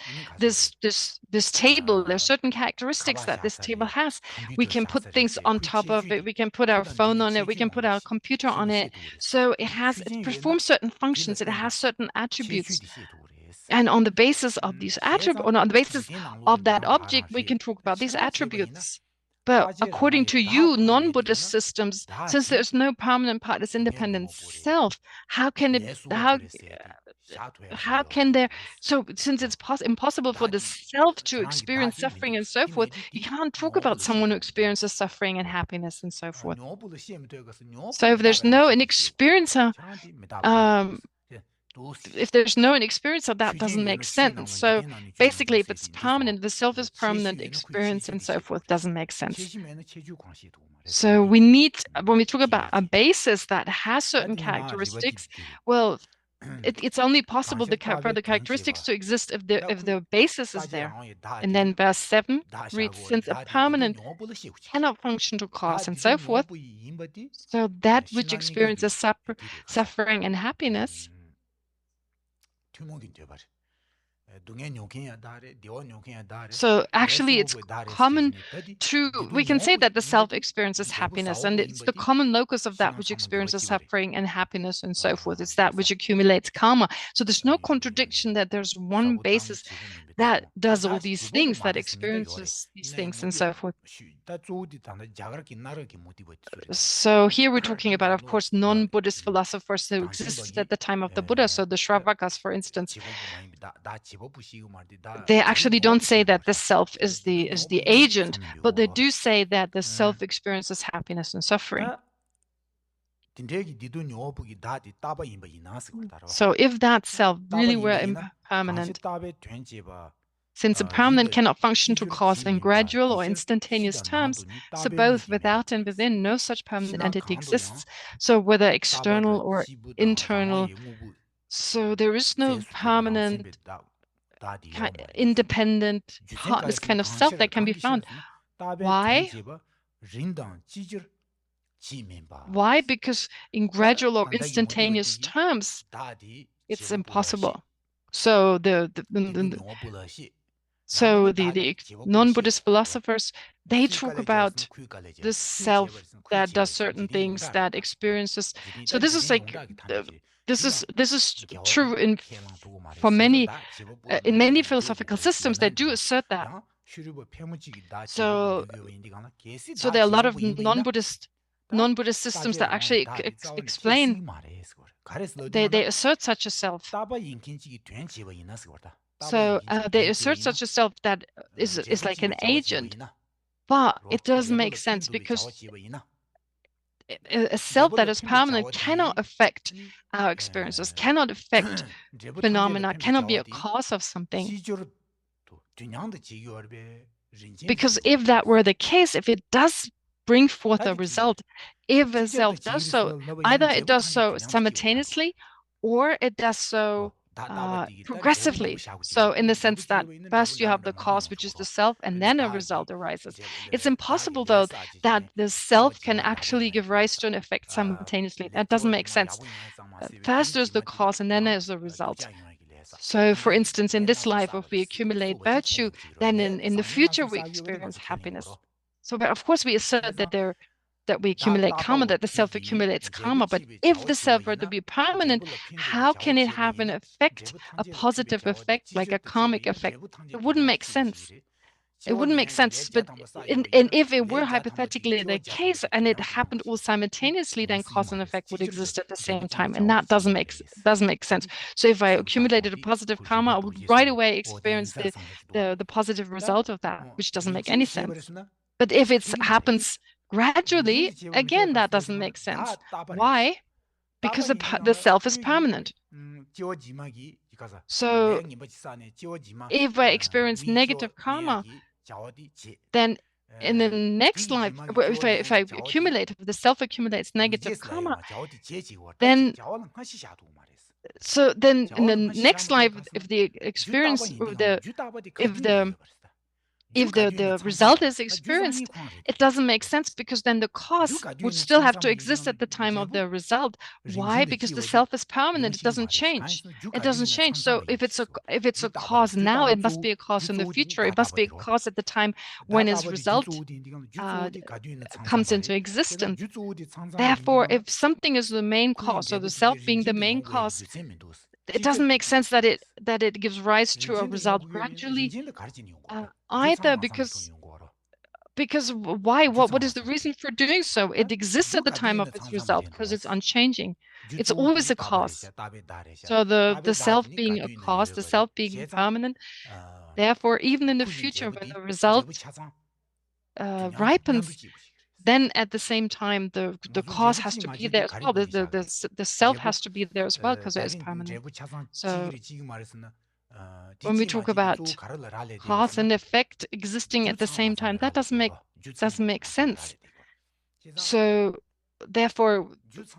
[SPEAKER 1] table, there's certain characteristics that this table has. We can put things on top of it. We can put our phone on it. We can put our computer on it. So it performs certain functions. It has certain attributes. And on the basis of these attributes, or on the basis of that object, we can talk about these attributes. But according to you, non-Buddhist systems, since there's no permanent partless independent self, how can there, so since it's impossible for the self to experience suffering and so forth, you can't talk about someone who experiences suffering and happiness and so forth. So if there's no experiencer, that doesn't make sense. So basically, if it's permanent, the self is permanent, experience and so forth doesn't make sense. So we need, when we talk about a basis that has certain characteristics, well, it's only possible for the characteristics to exist if the basis is there. And then verse 7 reads, since a permanent cannot function to cause and so forth, so that which experiences suffering and happiness, so actually it's common to, we can say that the self experiences happiness, and it's the common locus of that which experiences suffering and happiness and so forth. It's that which accumulates karma. So there's no contradiction that there's one basis that does all these things, that experiences these things and so forth. So here we're talking about, of course, non-Buddhist philosophers who existed at the time of the Buddha. So the Shravakas, for instance, they actually don't say that the self is the agent, but they do say that the self experiences happiness and suffering. So if that self really were impermanent, since impermanent cannot function to cause in gradual or instantaneous terms, so both without and within, no such permanent entity exists. So whether external or internal, so there is no permanent, independent, partless kind of self that can be found. Why? Why? Because in gradual or instantaneous terms, it's impossible. So So the non-Buddhist philosophers, they talk about the self that does certain things, that experiences. So this is like this is true for many in many philosophical systems. They do assert that. So there are a lot of non-Buddhist systems that actually explain. They assert such a self. So they assert such a self that is like an agent, but it doesn't make sense because a self that is permanent cannot affect our experiences, cannot affect phenomena, cannot be a cause of something. Because if that were the case, if it does bring forth a result, if a self does so, either it does so simultaneously or it does so progressively. So in the sense that first you have the cause, which is the self, and then a result arises. It's impossible, though, that the self can actually give rise to an effect simultaneously. That doesn't make sense. First there's the cause, and then there's the result. So, for instance, in this life, if we accumulate virtue, then in the future we experience happiness. So, but of course, we assert that we accumulate karma, that the self accumulates karma. But if the self were to be permanent, how can it have an effect, a positive effect, like a karmic effect? It wouldn't make sense. It wouldn't make sense. But and if it were hypothetically the case and it happened all simultaneously, then cause and effect would exist at the same time, and that doesn't make sense. So if I accumulated a positive karma, I would right away experience the positive result of that, which doesn't make any sense. But if it happens gradually, again, that doesn't make sense. Why? Because the self is permanent. So if I experience negative karma, then in the next life, if I accumulate, if the self accumulates negative karma, then in the next life, if the experience, if the result is experienced, it doesn't make sense, because then the cause would still have to exist at the time of the result. Why? Because the self is permanent. It doesn't change. It doesn't change. So if it's a cause now, it must be a cause in the future. It must be a cause at the time when its result comes into existence. Therefore, if something is the main cause, so the self being the main cause, it doesn't make sense that it gives rise to a result gradually, either, because why? What is the reason for doing so? It exists at the time of its result because it's unchanging. It's always a cause. So the self being a cause, the self being permanent, therefore, even in the future, when the result ripens, then at the same time the cause has to be there as well. The self has to be there as well, because it is permanent. So when we talk about cause and effect existing at the same time, that doesn't make sense. So therefore,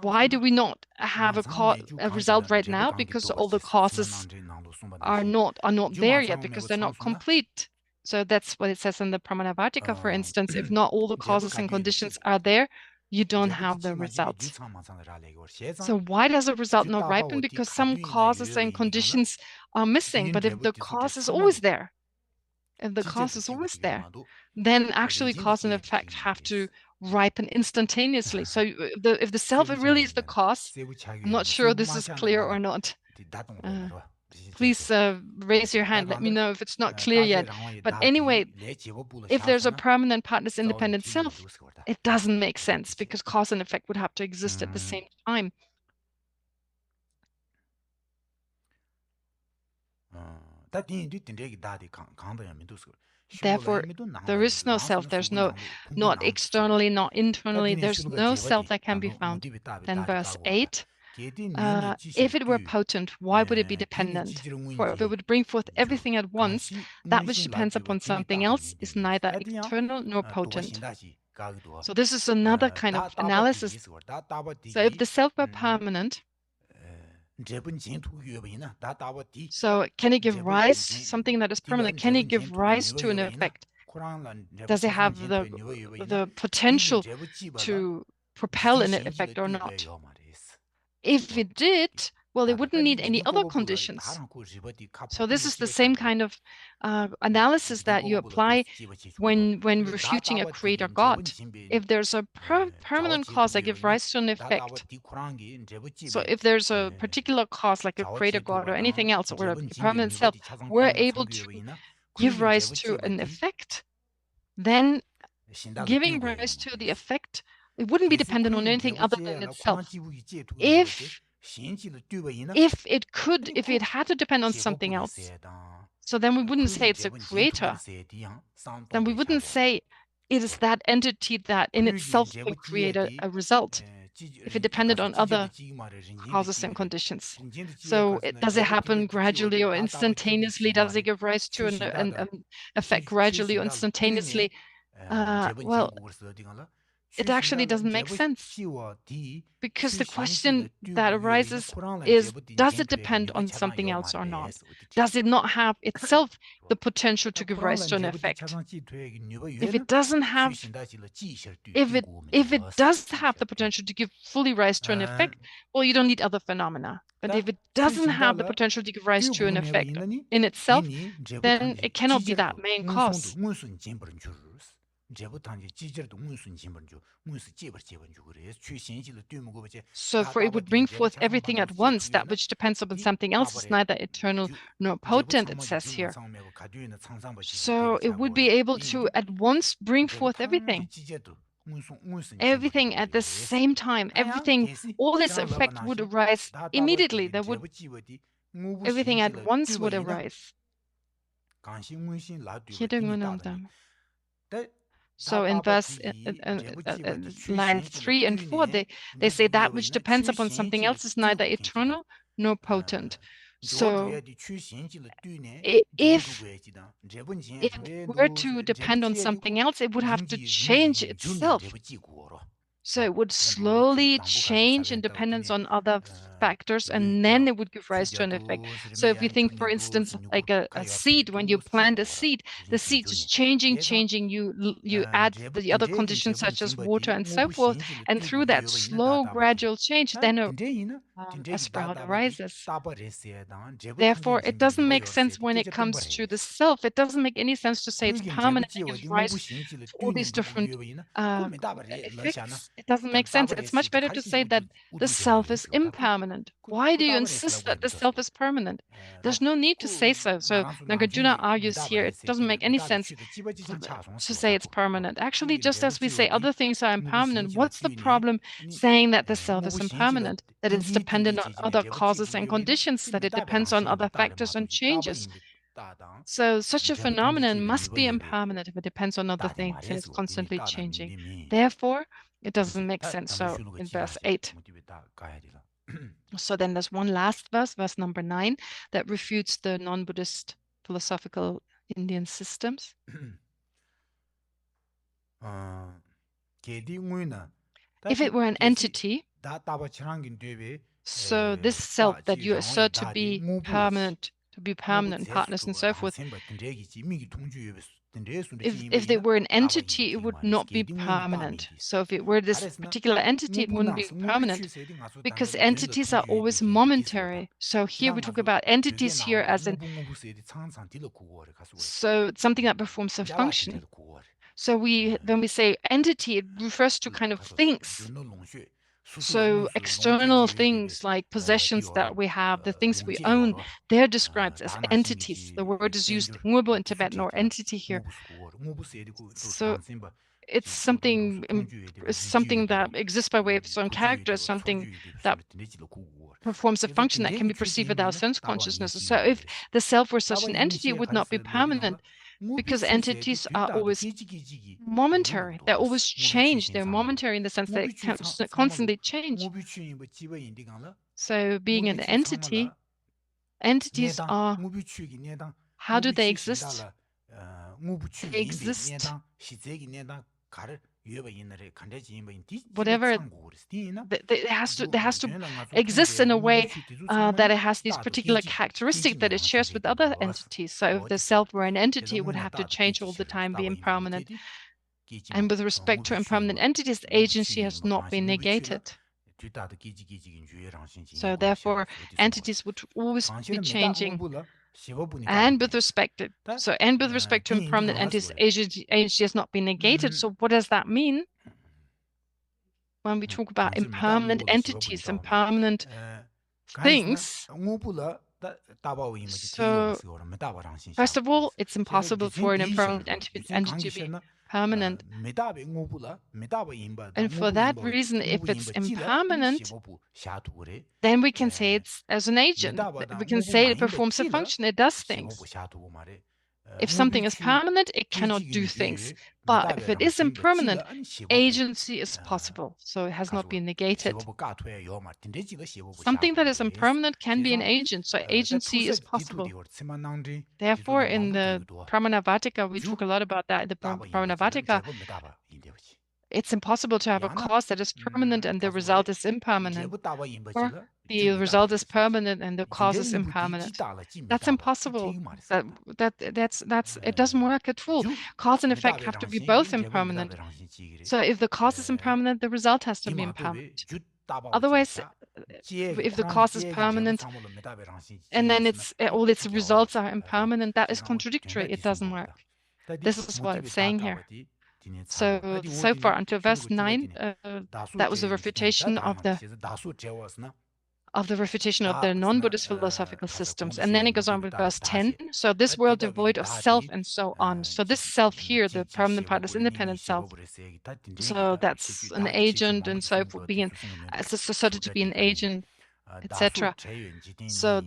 [SPEAKER 1] why do we not have a result right now? Because all the causes are not there yet, because they're not complete. So that's what it says in the Pramanavartika, for instance. If not all the causes and conditions are there, you don't have the results. So why does a result not ripen? Because some causes and conditions are missing. But if the cause is always there, then actually cause and effect have to ripen instantaneously. So if the self really is the cause, I'm not sure this is clear or not. Please raise your hand. Let me know if it's not clear yet. But anyway, if there's a permanent partless independent self, it doesn't make sense, because cause and effect would have to exist at the same time. Therefore, there is no self. There's not externally, not internally. There's no self that can be found. Then verse 8. If it were potent, why would it be dependent? For if it would bring forth everything at once, that which depends upon something else is neither eternal nor potent. So this is another kind of analysis. So if the self were permanent, so can it give rise to something that is permanent? Can it give rise to an effect? Does it have the potential to propel an effect or not? If it did, well, it wouldn't need any other conditions. So this is the same kind of analysis that you apply when refuting a creator God. If there's a permanent cause that gives rise to an effect, so if there's a particular cause like a creator God or anything else or a permanent self, we're able to give rise to an effect, then giving rise to the effect, it wouldn't be dependent on anything other than itself. If it had to depend on something else, so then we wouldn't say it's a creator. Then we wouldn't say it is that entity that in itself will create a result if it depended on other causes and conditions. So does it happen gradually or instantaneously? Does it give rise to an effect gradually or instantaneously? Well, it actually doesn't make sense, because the question that arises is, does it depend on something else or not? Does it not have itself the potential to give rise to an effect? If it doesn't have, if it does have the potential to give fully rise to an effect, well, you don't need other phenomena. But if it doesn't have the potential to give rise to an effect in itself, then it cannot be that main cause. So for it would bring forth everything at once, that which depends upon something else is neither eternal nor potent, it says here. So it would be able to at once bring forth everything at the same time. Everything, all this effect would arise immediately. There would, everything at once would arise. So in verse line 3 and 4, they say that which depends upon something else is neither eternal nor potent. So if it were to depend on something else, it would have to change itself. So it would slowly change in dependence on other factors, and then it would give rise to an effect. So if we think, for instance, like a seed, when you plant a seed, the seed is changing. You add the other conditions such as water and so forth, and through that slow, gradual change, then a sprout arises. Therefore, it doesn't make sense when it comes to the self. It doesn't make any sense to say it's permanent and gives rise to all these different effects. It doesn't make sense. It's much better to say that the self is impermanent. Why do you insist that the self is permanent? There's no need to say so. So Nagarjuna argues here, it doesn't make any sense to say it's permanent. Actually, just as we say other things are impermanent, what's the problem saying that the self is impermanent, that it's dependent on other causes and conditions, that it depends on other factors and changes? So such a phenomenon must be impermanent if it depends on other things and is constantly changing. Therefore, it doesn't make sense. So in verse 8. So then there's one last verse, verse number 9, that refutes the non-Buddhist philosophical Indian systems. If it were an entity, so this self that you assert to be permanent, partless and so forth, if they were an entity, it would not be permanent. So if it were this particular entity, it wouldn't be permanent, because entities are always momentary. So here we talk about entities here as in, so it's something that performs a function. So when we say entity, it refers to kind of things. So external things like possessions that we have, the things we own, they're described as entities. The word is used ngurbo in Tibetan, or entity here. So it's something that exists by way of its own character, something that performs a function that can be perceived without sense consciousness. So if the self were such an entity, it would not be permanent, because entities are always momentary. They're always change. They're momentary in the sense that they constantly change. So being an entity, entities are, how do they exist? They exist, whatever, it has to exist in a way that it has these particular characteristics that it shares with other entities. So if the self were an entity, it would have to change all the time, be impermanent. And with respect to impermanent entities, agency has not been negated. So therefore, entities would always be changing. And with respect to impermanent entities, agency has not been negated. So what does that mean? When we talk about impermanent entities, impermanent things, so first of all, it's impossible for an impermanent entity to be permanent. And for that reason, if it's impermanent, then we can say it's as an agent. We can say it performs a function, it does things. If something is permanent, it cannot do things. But if it is impermanent, agency is possible. So it has not been negated. Something that is impermanent can be an agent. So agency is possible. Therefore, in the Pramanavartika, we talk a lot about that. In the Pramanavartika, it's impossible to have a cause that is permanent and the result is impermanent. Or the result is permanent and the cause is impermanent. That's impossible. It doesn't work at all. Cause and effect have to be both impermanent. So if the cause is impermanent, the result has to be impermanent. Otherwise, if the cause is permanent and then all its results are impermanent, that is contradictory. It doesn't work. This is what it's saying here. So far until verse 9, that was the refutation of the non-Buddhist philosophical systems. And then it goes on with verse 10. So this world devoid of self and so on. So this self here, the permanent partless independent self, so that's an agent and so forth, being asserted to be an agent, etc. So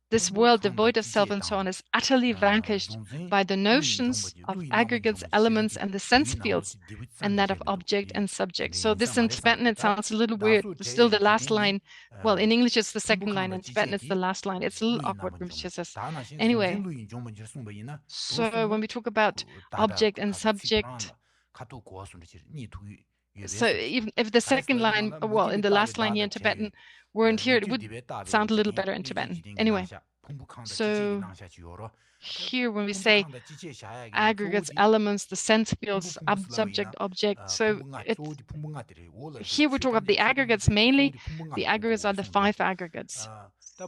[SPEAKER 1] this world devoid of self and so on is utterly vanquished by the notions of aggregates, elements, and the sense fields, and that of object and subject. So this in Tibetan, it sounds a little weird. Still the last line, well, in English it's the second line, in Tibetan it's the last line. It's a little awkward, Rinpoche says. Anyway, so when we talk about object and subject, so even if the second line, well, in the last line here in Tibetan weren't here, it would sound a little better in Tibetan. Anyway, so here when we say aggregates, elements, the sense fields, subject, object, so here we talk about the aggregates mainly. The aggregates are the 5 aggregates.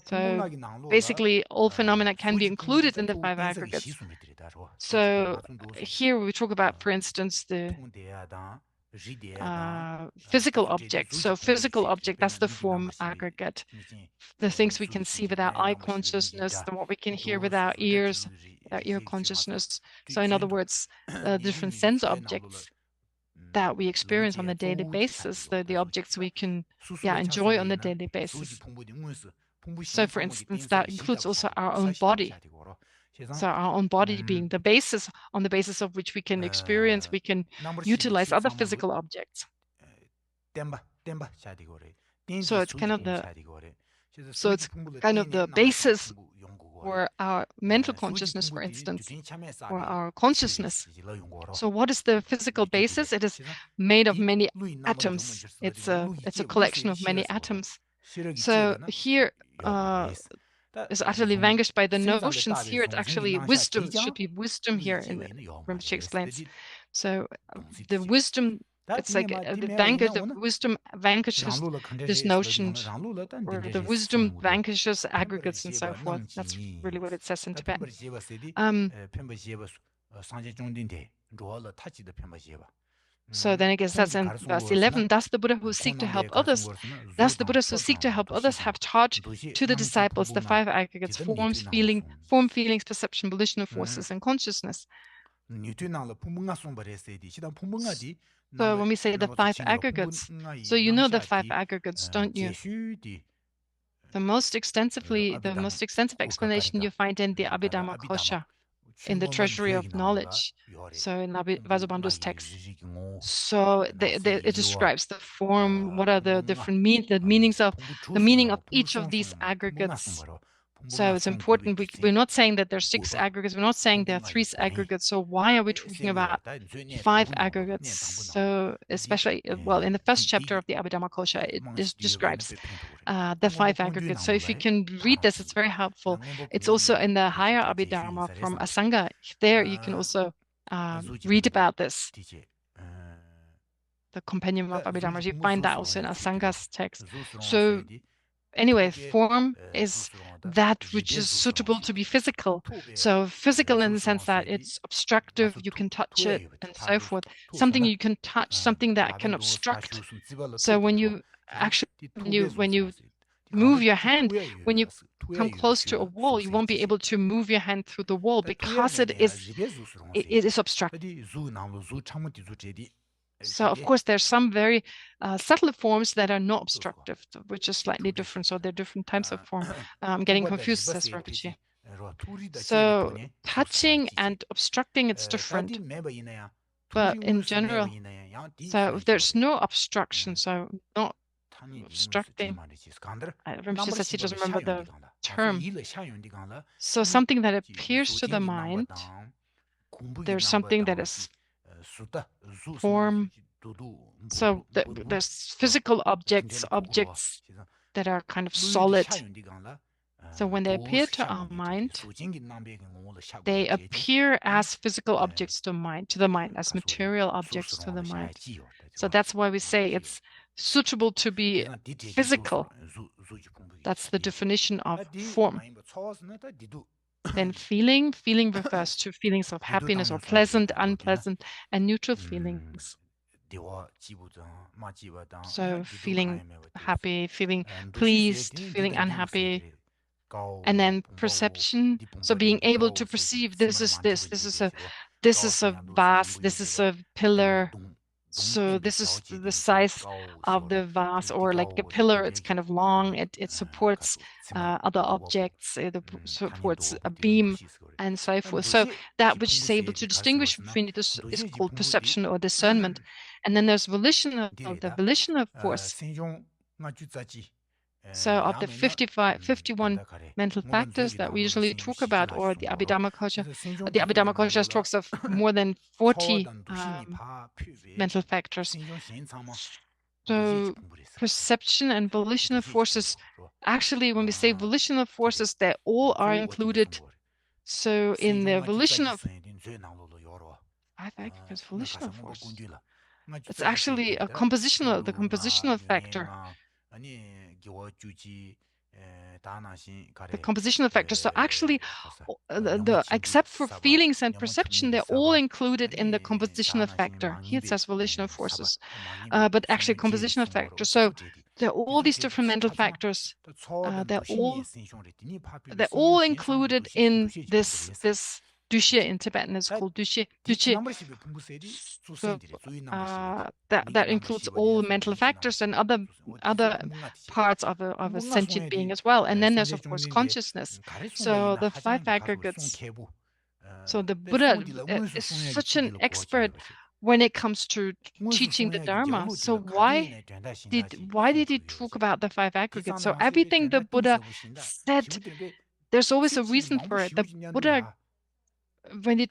[SPEAKER 1] So basically all phenomena can be included in the 5 aggregates. So here we talk about, for instance, the physical object. So physical object, that's the form aggregate. The things we can see with our eye consciousness, what we can hear with our ears, our ear consciousness. So in other words, different sense objects that we experience on a daily basis, the objects we can enjoy on a daily basis. So for instance, that includes also our own body. So our own body being the basis, on the basis of which we can experience, we can utilize other physical objects. So it's kind of the basis for our mental consciousness, for instance, or our consciousness. So what is the physical basis? It is made of many atoms. It's a collection of many atoms. So here is utterly vanquished by the notions. Here it's actually wisdom. It should be wisdom here, in Rinpoche explains. So the wisdom, it's like the wisdom vanquishes this notion, or the wisdom vanquishes aggregates and so forth. That's really what it says in Tibetan. So then it says in verse 11, thus the Buddha who seek to help others, have taught to the disciples the 5 aggregates: form, feelings, perception, volitional forces, and consciousness. So when we say the 5 aggregates, so you know the 5 aggregates, don't you? The most extensive explanation you find in the Abhidharma Kosha, in the Treasury of Knowledge, so in Vasubandhu's text. So it describes the form, what are the different the meaning of each of these aggregates. So it's important. We're not saying that there's 6 aggregates. We're not saying there are 3 aggregates. So why are we talking about 5 aggregates? So especially, well, in the first chapter of the Abhidharma Kosha, it describes the 5 aggregates. So if you can read this, it's very helpful. It's also in the higher Abhidharma from Asanga. There you can also read about this. the Compendium of Abhidharma. You find that also in Asanga's text. So anyway, form is that which is suitable to be physical. So physical in the sense that it's obstructive, you can touch it, and so forth. Something you can touch, something that can obstruct. So when you actually, when you move your hand, when you come close to a wall, you won't be able to move your hand through the wall because it is obstructed. So of course there's some very subtle forms that are not obstructive, which is slightly different. So there are different types of form. I'm getting confused, says Rinpoche. So touching and obstructing, it's different. But in general, so if there's no obstruction, so not obstructing, Rinpoche says he doesn't remember the term. So something that appears to the mind, there's something that is form. So there's physical objects that are kind of solid. So when they appear to our mind, they appear as physical objects to the mind, as material objects to the mind. So that's why we say it's suitable to be physical. That's the definition of form. Then feeling refers to feelings of happiness or pleasant, unpleasant, and neutral feelings. So feeling happy, feeling pleased, feeling unhappy. And then perception, so being able to perceive this is a vase, this is a pillar. So this is the size of the vase, or like a pillar, it's kind of long, it supports other objects, it supports a beam and so forth. So that which is able to distinguish between this is called perception or discernment. And then there's volitional force. So of the 51 mental factors that we usually talk about, or the Abhidharma Kosha talks of more than 40 mental factors. So perception and volitional forces, actually when we say volitional forces, they all are included. So in the volitional volitional force, it's actually the compositional factor. The compositional factor. So actually, except for feelings and perception, they're all included in the compositional factor. Here it says volitional forces, but actually compositional factor. So there are all these different mental factors. They're all included in this Geshe. In Tibetan is called Geshe. So, that includes all mental factors and other parts of a sentient being as well. And then there's of course consciousness. So the 5 aggregates. So the Buddha is such an expert when it comes to teaching the Dharma. So why did he talk about the 5 aggregates? So everything the Buddha said, there's always a reason for it. The Buddha, when he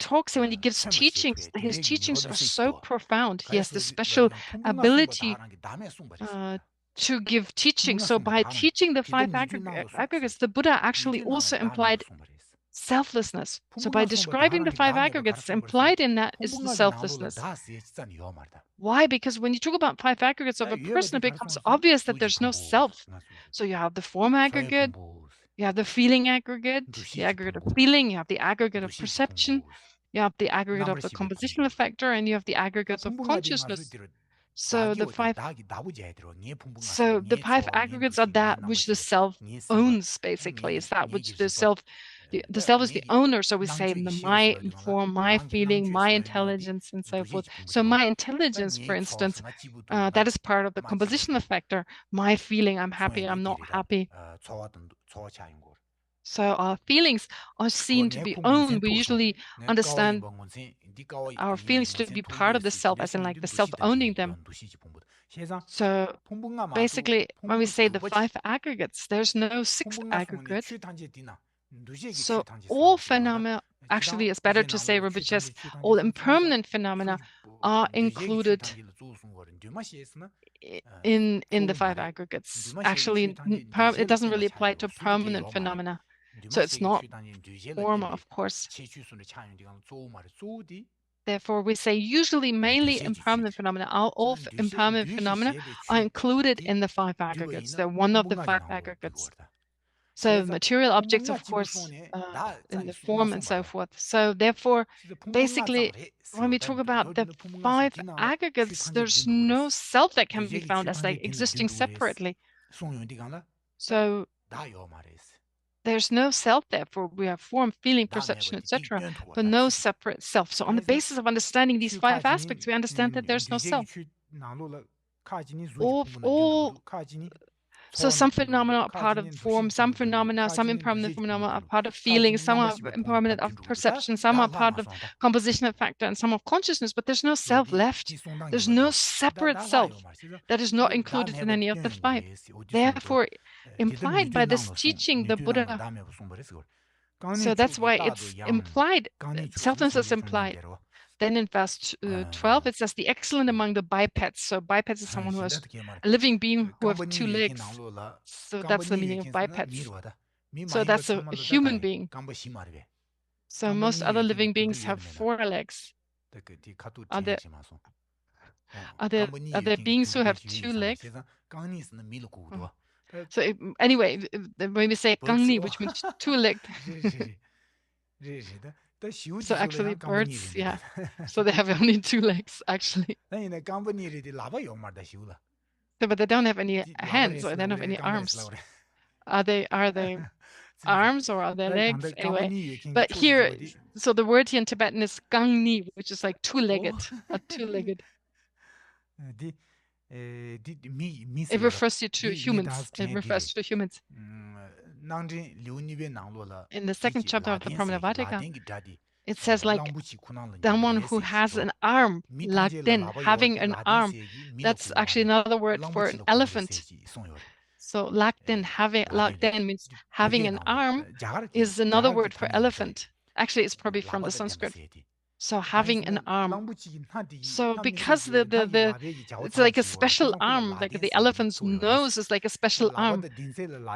[SPEAKER 1] gives teachings, his teachings are so profound. He has the special ability to give teaching. So by teaching the 5 aggregates, the Buddha actually also implied selflessness. So by describing the 5 aggregates, implied in that is the selflessness. Why? Because when you talk about 5 aggregates of a person, it becomes obvious that there's no self. So you have the form aggregate, you have the feeling aggregate, the aggregate of feeling, you have the aggregate of perception, you have the aggregate of the compositional factor, and you have the aggregate of consciousness. So the 5 aggregates are that which the self owns, basically. Is that which the self is the owner. So we say my form, my feeling, my intelligence, and so forth. So my intelligence, for instance, that is part of the compositional factor. My feeling, I'm happy, I'm not happy. So our feelings are seen to be owned. We usually understand our feelings to be part of the self, as in like the self owning them. So basically, when we say the 5 aggregates, there's no 6th aggregate. So all phenomena, actually it's better to say, Rinpoche, all impermanent phenomena are included in the 5 aggregates. Actually, it doesn't really apply to permanent phenomena. So it's not form, of course. Therefore, we say usually mainly impermanent phenomena. All impermanent phenomena are included in the 5 aggregates. They're one of the 5 aggregates. So material objects, of course, in the form and so forth. So therefore, basically, when we talk about the 5 aggregates, there's no self that can be found as like existing separately. So there's no self, therefore we have form, feeling, perception, etc., but no separate self. So on the basis of understanding these 5 aspects, we understand that there's no self. So some phenomena are part of form, some impermanent phenomena are part of feeling, some are impermanent of perception, some are part of composition of factor, and some of consciousness, but there's no self left. There's no separate self that is not included in any of the 5. Therefore, implied by this teaching, the Buddha, so that's why it's implied, selfness is implied. Then in verse 12, it says, the excellent among the bipeds. So bipeds is someone who has a living being who have 2 legs. So that's the meaning of bipeds. So that's a human being. So most other living beings have 4 legs. Are there beings who have 2 legs? So anyway, when we say gangni, which means 2-legged. So actually birds, yeah. So they have only 2 legs, actually. So, but they don't have any hands, or they don't have any arms. Are they arms or are they legs? Anyway, but here, so the word here in Tibetan is gangni, which is like 2-legged, a 2-legged. It refers to humans. It refers to humans. In the 2nd chapter of the Pramanavartika, it says like someone who has an arm, lakden, having an arm. That's actually another word for an elephant. So lakden means having an arm is another word for elephant. Actually, it's probably from the Sanskrit. So having an arm. So because it's like a special arm, like the elephant's nose is like a special arm.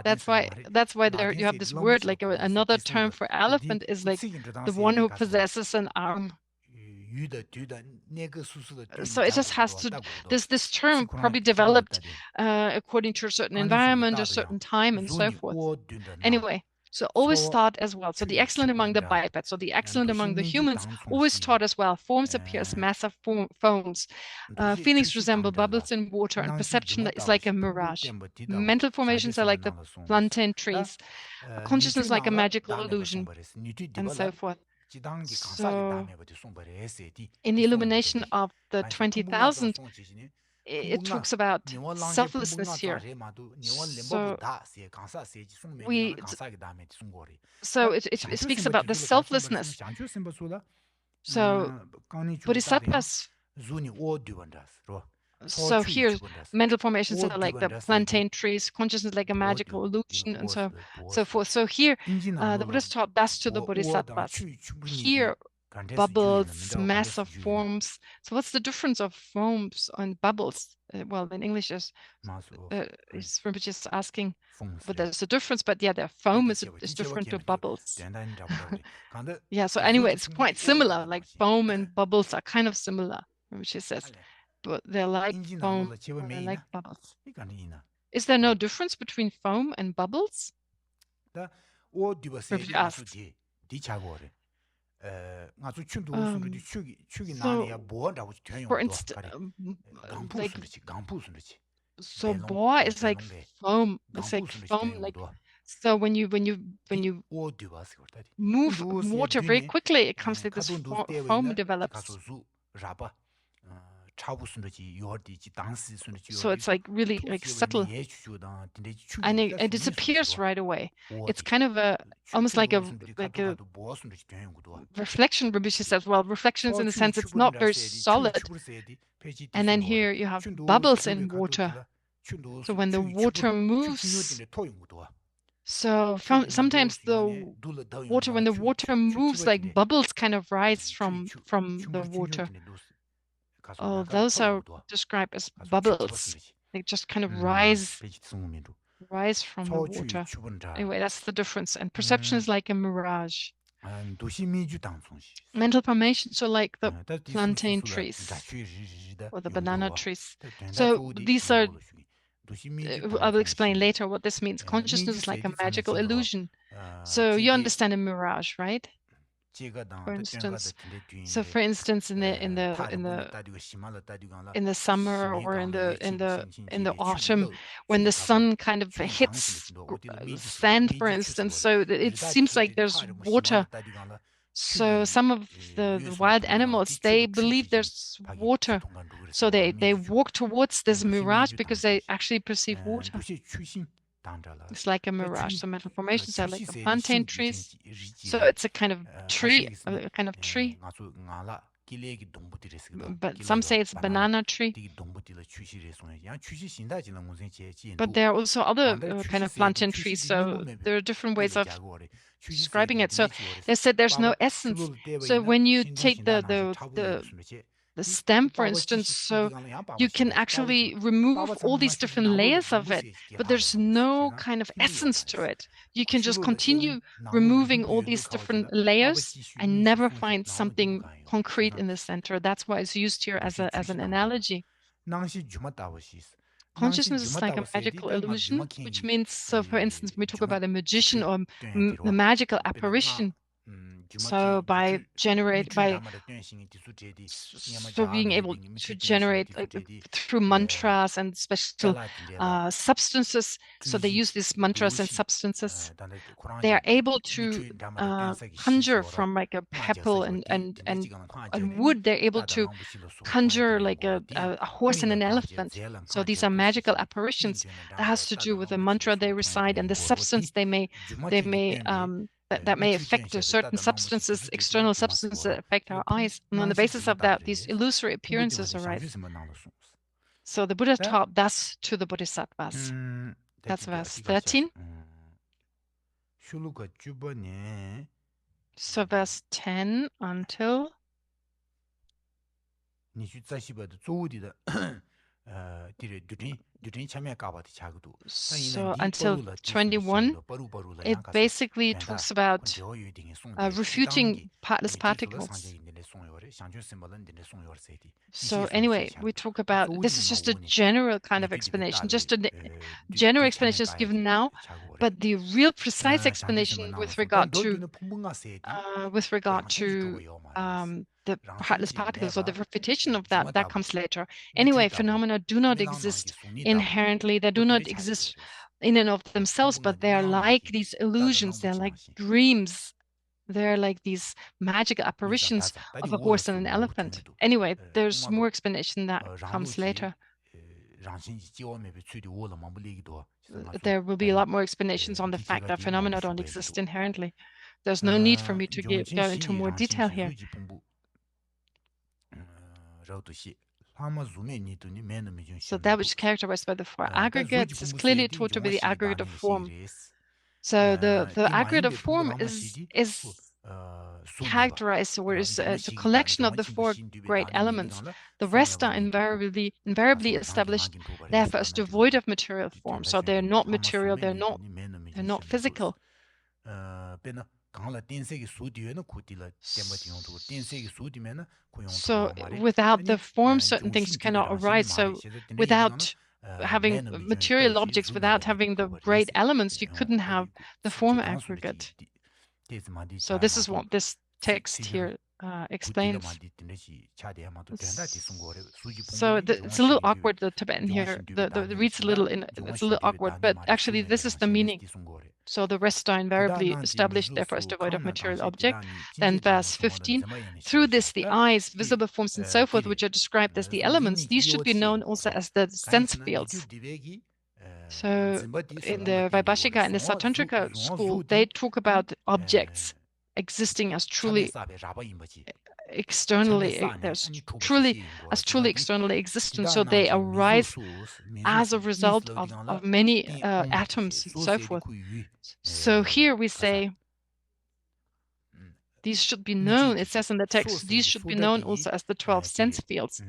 [SPEAKER 1] That's why there you have this word, like another term for elephant is like the one who possesses an arm. So it just has to, this term probably developed according to a certain environment, a certain time, and so forth. Anyway, so always taught as well. So the excellent among the bipeds, so the excellent among the humans, always taught as well. Forms appear as massive foams. Feelings resemble bubbles in water, and perception is like a mirage. Mental formations are like the plantain trees. Consciousness like a magical illusion, and so forth. So in the illumination of the 20,000, it talks about selflessness here. So it speaks about the selflessness. So Bodhisattvas. So here, mental formations are like the plantain trees, consciousness like a magical illusion, and so forth. So here, the Buddha taught thus to the Bodhisattvas. Here, bubbles, massive forms. So what's the difference of foams and bubbles? Well, in English is Rinpoche is asking, but there's a difference. But yeah, the foam is different to bubbles. Yeah. So anyway, it's quite similar. Like foam and bubbles are kind of similar, Rinpoche says, but they're like foam, they're like bubbles. Is there no difference between foam and bubbles? Rinpoche asks. For instance, like, so boa is like foam. It's like foam, like, so when you move water very quickly, it comes like this foam develops. So it's like really like subtle, and it disappears right away. It's kind of almost like a reflection. Rinpoche says, well, reflections in the sense it's not very solid. And then here you have bubbles in water. So when the water moves, so sometimes the water, when the water moves, like bubbles kind of rise from the water. Oh, those are described as bubbles. They just kind of rise from the water. Anyway, that's the difference. And perception is like a mirage. Mental formations are like the plantain trees or the banana trees. So these are, I will explain later what this means. Consciousness is like a magical illusion. So you understand a mirage, right? For instance, in the summer or in the autumn, when the sun kind of hits sand, for instance, so it seems like there's water. So some of the wild animals, they believe there's water, so they walk towards this mirage because they actually perceive water. It's like a mirage. So mental formations are like the plantain trees. So it's a kind of tree, But some say it's a banana tree. But there are also other kind of plantain trees. So there are different ways of describing it. So they said there's no essence. So when you take the stem, for instance, so you can actually remove all these different layers of it, but there's no kind of essence to it. You can just continue removing all these different layers and never find something concrete in the center. That's why it's used here as an analogy. Consciousnness is like a magical illusion, which means, so for instance, when we talk about a magician or the magical apparition, so being able to generate like through mantras and special substances, so they use these mantras and substances, they are able to conjure from like a pebble and wood. They're able to conjure like a horse and an elephant. So these are magical apparitions. That has to do with the mantra they recite and the substance they may that may affect certain substances, external substances that affect our eyes. And on the basis of that, these illusory appearances arise. So the Buddha taught thus to the Bodhisattvas. That's verse 13. So verse 10 until so until 21, it basically talks about refuting partless particles. So anyway, we talk about, this is just a general kind of explanation, just a general explanation is given now, but the real precise explanation with regard to the partless particles or the refutation of that comes later. Anyway, phenomena do not exist inherently. They do not exist in and of themselves, but they are like these illusions. They're like dreams. They're like these magical apparitions of a horse and an elephant. Anyway, there's more explanation that comes later. There will be a lot more explanations on the fact that phenomena don't exist inherently. There's no need for me to go into more detail here. So that which is characterized by the four aggregates is clearly taught to be the aggregate of form. So the aggregate of form is characterized, or is a collection of the four great elements. The rest are invariably established, therefore, as devoid of material form. So they're not material, they're not physical. So without the form, certain things cannot arise. So without having material objects, without having the great elements, you couldn't have the form aggregate. So this is what this text here explains. So it's a little awkward, the Tibetan here, the reads a little, it's a little awkward, but actually this is the meaning. So the rest are invariably established, therefore as devoid of material object. Then verse 15, through this the eyes, visible forms and so forth, which are described as the elements, these should be known also as the sense fields. So in the Vaibhashika and the Sautrantrika school, they talk about objects existing as truly externally, there's truly externally existent. So they arise as a result of many atoms and so forth. So here we say these should be known. It says in the text, these should be known also as the 12 sense fields.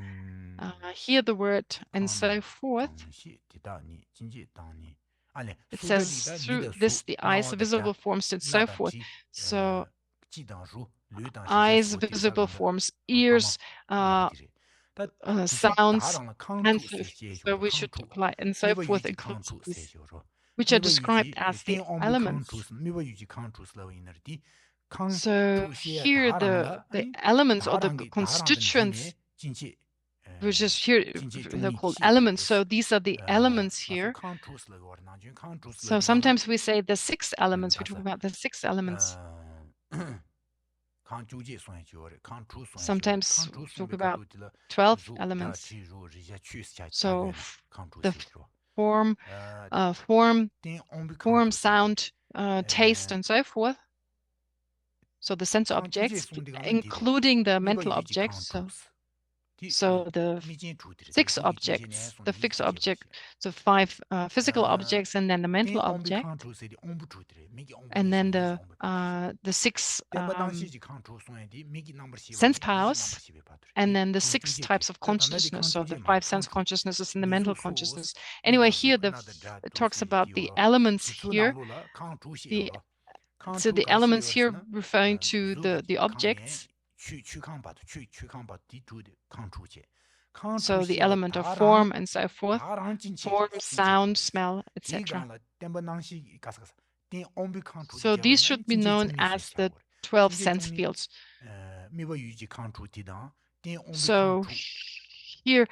[SPEAKER 1] Here the word and so forth. It says through this the eyes, visible forms and so forth. So eyes, visible forms, ears, sounds, and so forth. So we should apply and so forth includes these, which are described as the elements. So here the elements or the constituents, which is here they're called elements. So these are the elements here. So sometimes we say the 6 elements. We talk about the 6 elements. Sometimes we talk about 12 elements. So the form, sound, taste, and so forth. So the sense objects, including the mental objects. So the 6 objects, the fixed object, so 5 physical objects, and then the mental object, and then the 6 sense powers, and then the 6 types of consciousness, so the 5 sense consciousnesses and the mental consciousness. Anyway, here it talks about the elements here. So the elements here referring to the objects. So the element of form and so forth, form, sound, smell, etc. So these should be known as the 12 sense fields. So here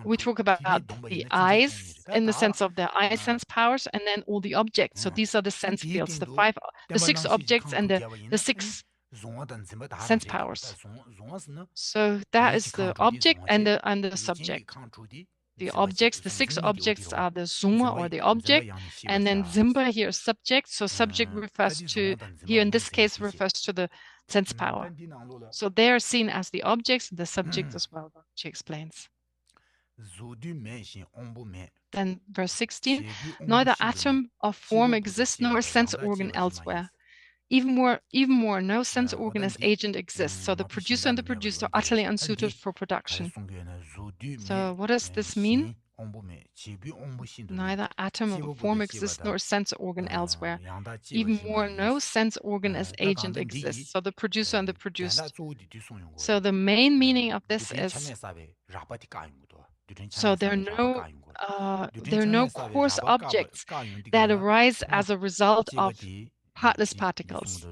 [SPEAKER 1] we talk about the eyes in the sense of the eye sense powers, and then all the objects. So these are the sense fields, the 6 objects and the 6 sense powers. So that is the object and the subject. The objects, the 6 objects are the zuma or the object, and then zimba here is subject. So subject refers to, here in this case, refers to the sense power. So they are seen as the objects, the subject as well, she explains. Then verse 16, neither atom or form exists nor sense organ elsewhere. Even more, no sense organ as agent exists. So the producer and the produced are utterly unsuited for production. So what does this mean? Neither atom or form exists nor sense organ elsewhere. Even more, no sense organ as agent exists. So the producer and the produced. So the main meaning of this is, so there are no coarse objects that arise as a result of partless particles.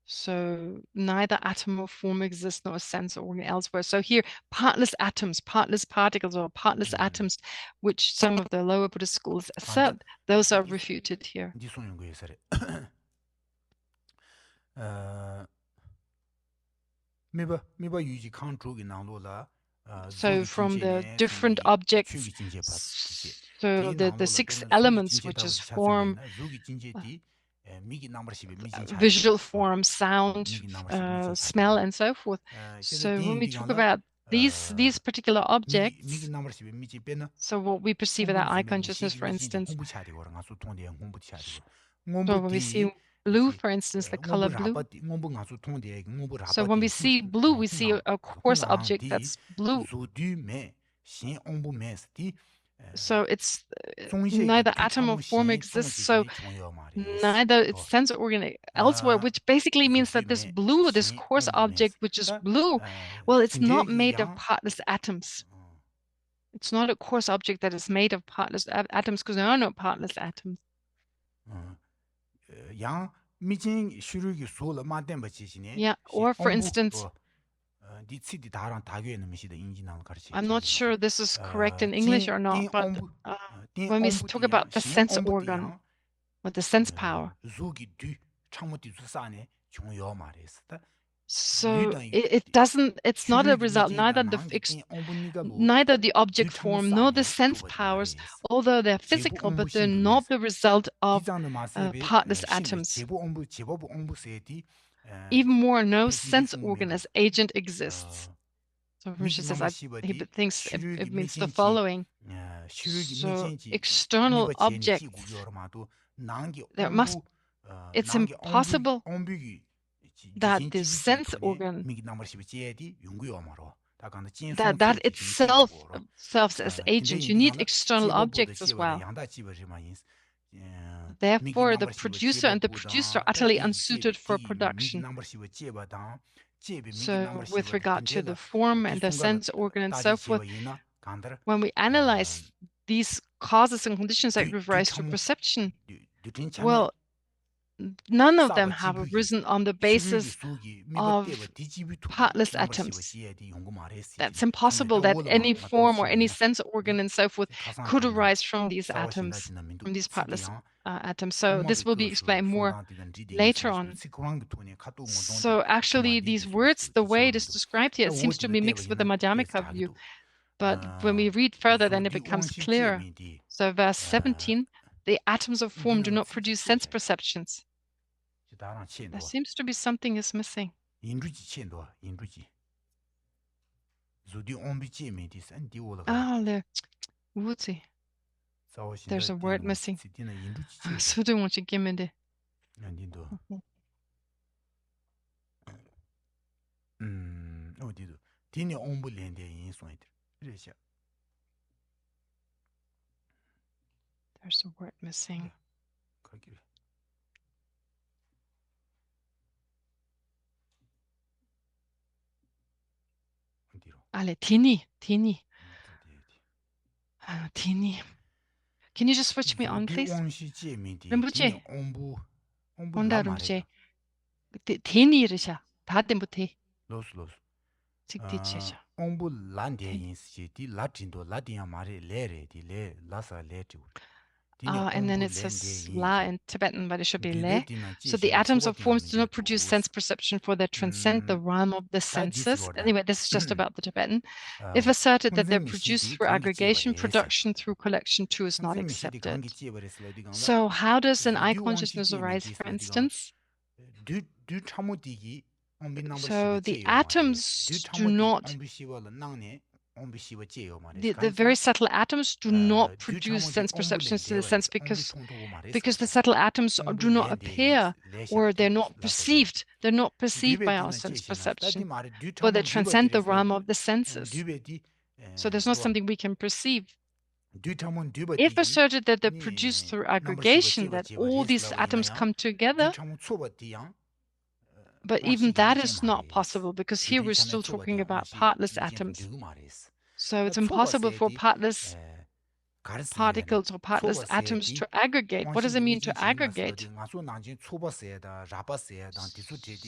[SPEAKER 1] So neither atom or form exists nor sense organ elsewhere. So here, partless atoms, partless particles, or partless atoms, which some of the lower Buddhist schools assert, those are refuted here. So from the different objects, so the 6 elements, which is form, visual form, sound, smell, and so forth. So when we talk about these particular objects, so what we perceive as eye consciousness, for instance, so when we see blue, for instance, the color blue. So when we see blue, we see a coarse object that's blue. So it's neither atom or form exists, so neither its sense organ elsewhere, which basically means that this blue, this coarse object, which is blue, well, it's not made of partless atoms. It's not a coarse object that is made of partless atoms, because there are no partless atoms. Yeah, or for instance, I'm not sure this is correct in English or not, but when we talk about the sense organ or the sense power, so it's not a result, neither the object form nor the sense powers, although they're physical, but they're not the result of partless atoms. Even more, no sense organ as agent exists. So Rishi says, he thinks it means the following. So external objects, it's impossible that the sense organ, that itself serves as agent. You need external objects as well. Therefore, the producer and the produced are utterly unsuited for production. So, with regard to the form and the sense organ and so forth, when we analyze these causes and conditions that give rise to perception, well, none of them have arisen on the basis of partless atoms. That's impossible that any form or any sense organ and so forth could arise from these atoms, from these partless atoms. So this will be explained more later on. So actually these words, the way it is described here, it seems to be mixed with the Madhyamika view. But when we read further, then it becomes clear. So verse 17, the atoms of form do not produce sense perceptions. There seems to be something is missing. Ah, there's a word missing. Sudu won't you give me the there's a word missing. Ale, tini. Tini. Can you just switch me on, please? Rinpoche. Onda Rinpoche. Tini risha. Tate mute. Sikti checha. And then it says la in Tibetan, but it should be le. So the atoms of forms do not produce sense perception, for they transcend the realm of the senses. Anyway, this is just about the Tibetan. If asserted that they're produced through aggregation, production through collection too is not accepted. So how does an eye consciousness arise, for instance? So the atoms do not, the very subtle atoms do not produce sense perceptions to the sense because the subtle atoms do not appear, or they're not perceived. They're not perceived by our sense perception, but they transcend the realm of the senses. So there's not something we can perceive. If asserted that they're produced through aggregation, that all these atoms come together, but even that is not possible, because here we're still talking about partless atoms. So it's impossible for partless particles or partless atoms to aggregate. What does it mean to aggregate?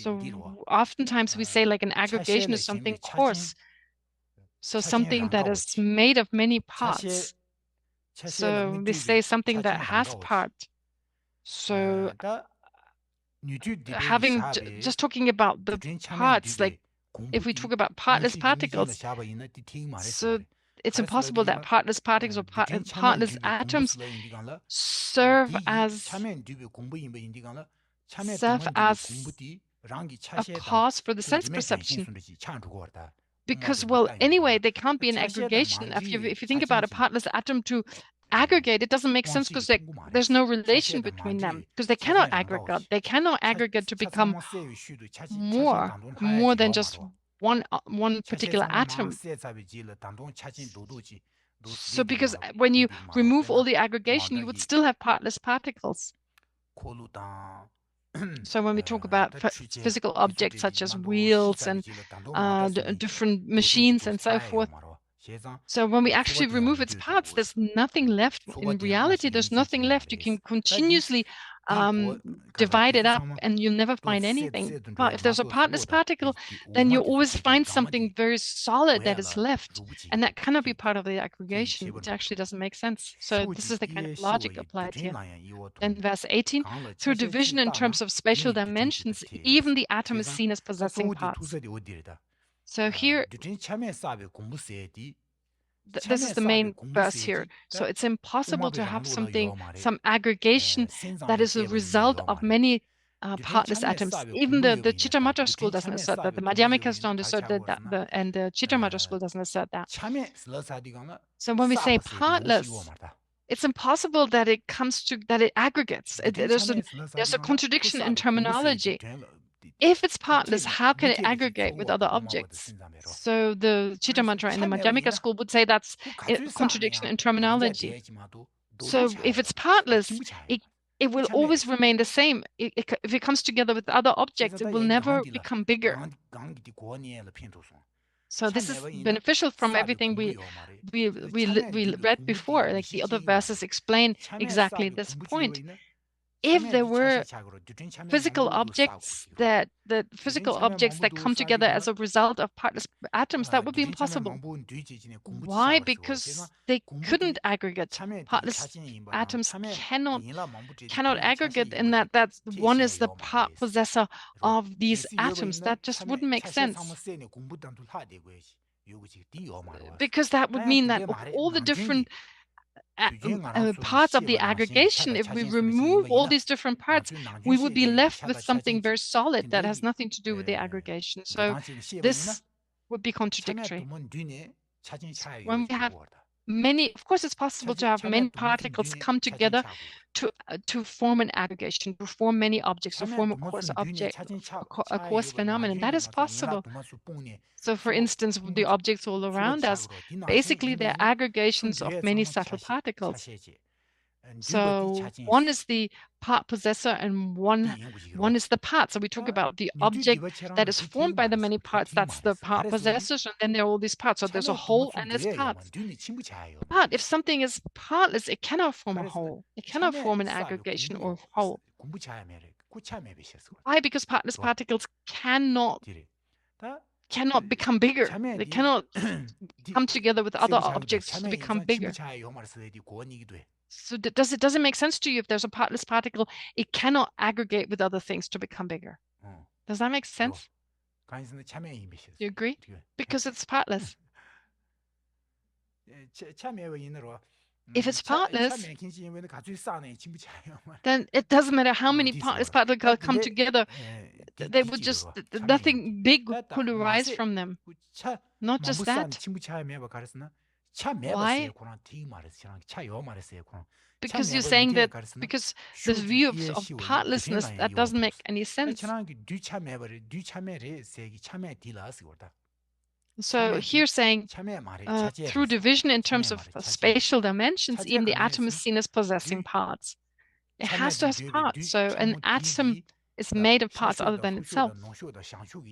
[SPEAKER 1] So oftentimes we say like an aggregation is something coarse. So something that is made of many parts. So we say something that has parts. So having just talking about the parts, like if we talk about partless particles, so it's impossible that partless particles or partless atoms serve as a cause for the sense perception. Because, well, anyway, they can't be an aggregation. If you think about a partless atom to aggregate, it doesn't make sense, because there's no relation between them, because they cannot aggregate. They cannot aggregate to become more than just one particular atom. So because when you remove all the aggregation, you would still have partless particles. So when we talk about physical objects such as wheels and different machines and so forth, so when we actually remove its parts, there's nothing left. In reality, there's nothing left. You can continuously divide it up and you'll never find anything. But if there's a partless particle, then you always find something very solid that is left. And that cannot be part of the aggregation. It actually doesn't make sense. So this is the kind of logic applied here. Then verse 18, through division in terms of spatial dimensions, even the atom is seen as possessing parts. So here, this is the main verse here. So it's impossible to have some aggregation that is a result of many partless atoms. Even the Chittamatra school doesn't assert that. The Madhyamikas don't assert that, and the Chittamatra school doesn't assert that. So when we say partless, it's impossible that it aggregates. There's a contradiction in terminology. If it's partless, how can it aggregate with other objects? So the Chittamatra and the Madhyamika school would say that's a contradiction in terminology. So if it's partless, it will always remain the same. If it comes together with other objects, it will never become bigger. So this is beneficial from everything we read before. Like the other verses explain exactly this point. If there were physical objects that come together as a result of partless atoms, that would be impossible. Why? Because they couldn't aggregate. Partless atoms cannot aggregate in that one is the part possessor of these atoms. That just wouldn't make sense. Because that would mean that all the different parts of the aggregation, if we remove all these different parts, we would be left with something very solid that has nothing to do with the aggregation. So this would be contradictory. When we have many, of course, it's possible to have many particles come together to form an aggregation, to form many objects, to form a coarse object, a coarse phenomenon. That is possible. So, for instance, the objects all around us, basically they're aggregations of many subtle particles. So one is the part possessor and one is the part. So we talk about the object that is formed by the many parts. That's the part possessors, and then there are all these parts. So there's a whole and there's parts. But if something is partless, it cannot form a whole. It cannot form an aggregation or whole. Why? Because partless particles cannot become bigger. They cannot come together with other objects to become bigger. So does it make sense to you? If there's a partless particle, it cannot aggregate with other things to become bigger. Does that make sense? Do you agree? Because it's partless. If it's partless, then it doesn't matter how many partless particles come together. They would just, nothing big could arise from them. Not just that. Why? Because you're saying that because this view of partlessness, that doesn't make any sense. So here saying through division in terms of spatial dimensions, even the atom is seen as possessing parts. It has to have parts. So an atom is made of parts other than itself.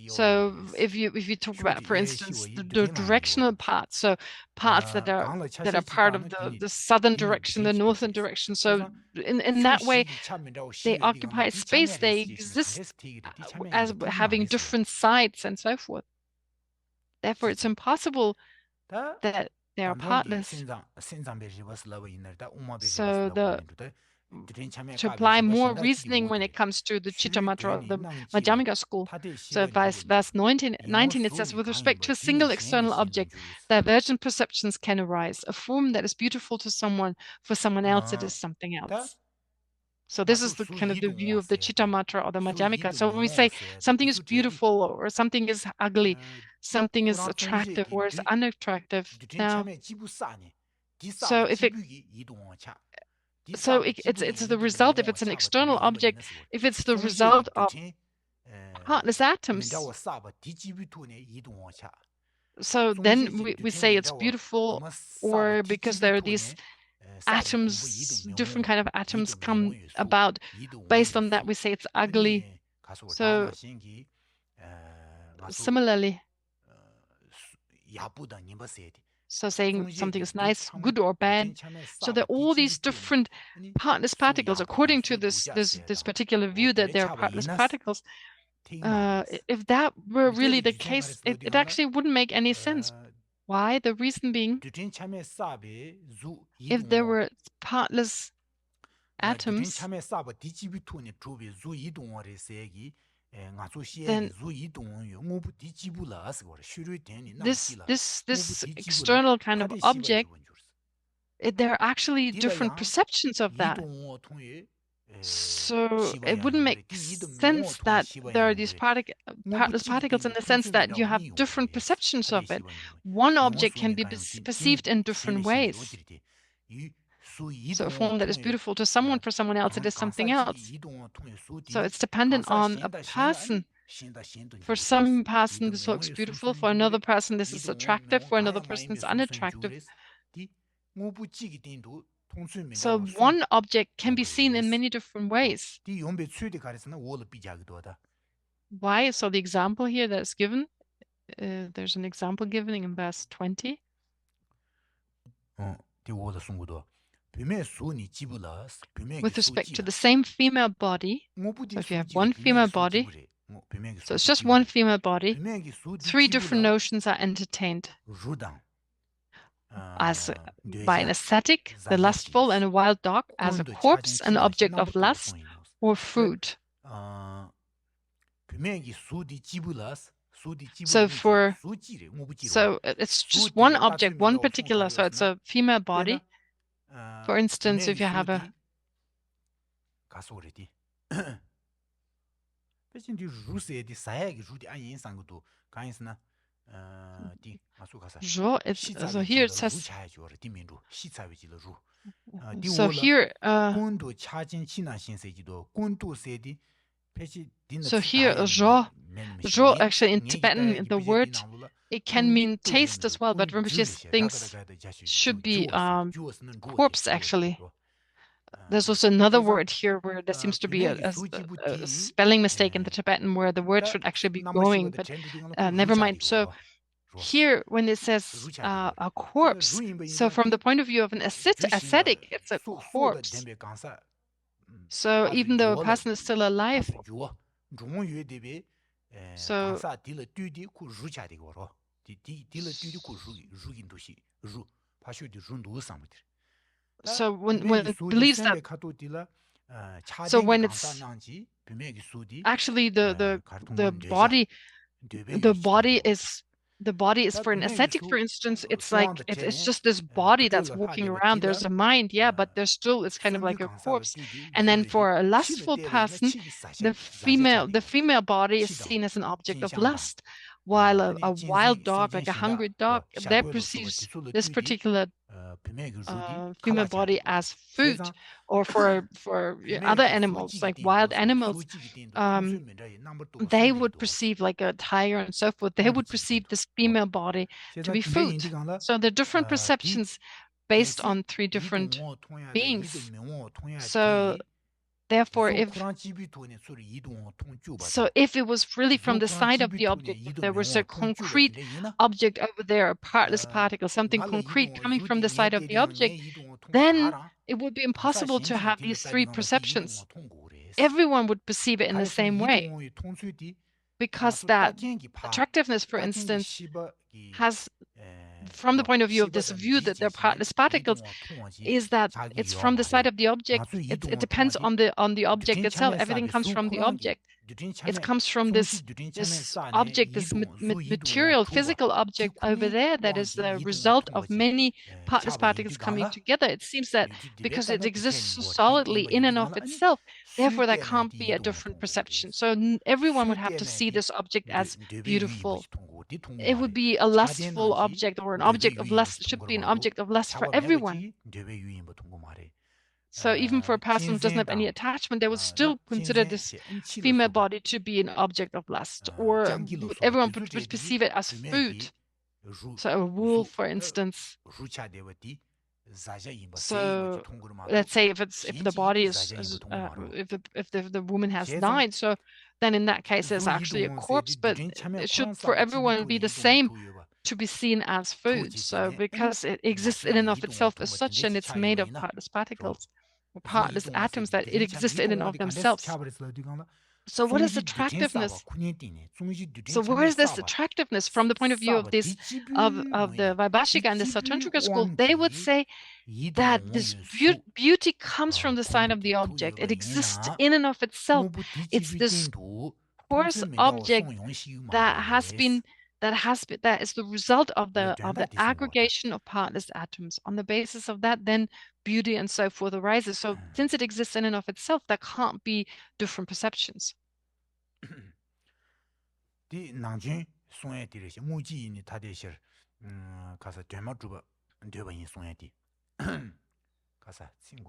[SPEAKER 1] So if you talk about, for instance, the directional parts, so parts that are part of the southern direction, the northern direction. So in that way, they occupy space. They exist as having different sides and so forth. Therefore, it's impossible that they are partless. So to apply more reasoning when it comes to the Chitta Matra or the Madhyamika school. So verse 19 it says, with respect to a single external object, divergent perceptions can arise. A form that is beautiful to someone, for someone else it is something else. So this is the kind of the view of the Chitta Matra or the Madhyamika. So when we say something is beautiful or something is ugly, something is attractive or is unattractive. Now, so if it's the result, if it's an external object, if it's the result of partless atoms, so then we say it's beautiful, or because there are these atoms, different kind of atoms come about. Based on that, we say it's ugly. So similarly, so saying something is nice, good or bad. So there are all these different partless particles according to this particular view that there are partless particles. If that were really the case, it actually wouldn't make any sense. Why? The reason being, if there were partless atoms, then this external kind of object, there are actually different perceptions of that. So it wouldn't make sense that there are these partless particles in the sense that you have different perceptions of it. One object can be perceived in different ways. So a form that is beautiful to someone, for someone else it is something else. So it's dependent on a person. For some person this looks beautiful, for another person this is attractive, for another person it's unattractive. So one object can be seen in many different ways. Why? So the example here that's given, there's an example given in verse 20. With respect to the same female body, so if you have one female body, so it's just one female body, three different notions are entertained. As by an ascetic, the lustful, and a wild dog, as a corpse, an object of lust, or fruit. So it's just one object, one particular, so it's a female body. For instance, if you have a so here it says so here zho actually in Tibetan the word it can mean taste as well, but Rinpoche thinks should be corpse actually. There's also another word here where there seems to be a spelling mistake in the Tibetan where the word should actually be going, but never mind. So here, when it says a corpse, so from the point of view of an ascetic, it's a corpse. So even though a person is still alive, so when it believes that, so when it's actually the body is for an ascetic, for instance, it's like it's just this body that's walking around. There's a mind, yeah, but there's still, it's kind of like a corpse. And then for a lustful person, the female body is seen as an object of lust, while a wild dog, like a hungry dog, that perceives this particular female body as food. Or for other animals, like wild animals, they would perceive, like a tiger and so forth, they would perceive this female body to be food. So there are different perceptions based on three different beings. So therefore, if it was really from the side of the object, if there was a concrete object over there, a partless particle, something concrete coming from the side of the object, then it would be impossible to have these three perceptions. Everyone would perceive it in the same way, because that attractiveness, for instance, has, from the point of view of this view that they're partless particles, is that it's from the side of the object. It depends on the object itself. Everything comes from the object. It comes from this object, this material, physical object over there, that is the result of many partless particles coming together. It seems that because it exists so solidly in and of itself, therefore there can't be a different perception. So everyone would have to see this object as beautiful. It would be a lustful object, or an object of lust. It should be an object of lust for everyone. So even for a person who doesn't have any attachment, they would still consider this female body to be an object of lust, or everyone would perceive it as food. So a wolf, for instance. So let's say if the body is if the woman has died, so then in that case it's actually a corpse, but it should for everyone be the same, to be seen as food. So because it exists in and of itself as such, and it's made of partless particles or partless atoms, that it exists in and of themselves. So what is attractiveness? So where is this attractiveness from the point of view of this of the Vaibhashika and the Sautrantrika school? They would say that this beauty comes from the side of the object. It exists in and of itself. It's this coarse object that is the result of the aggregation of partless atoms. On the basis of that, then beauty and so forth arises. So since it exists in and of itself, there can't be different perceptions.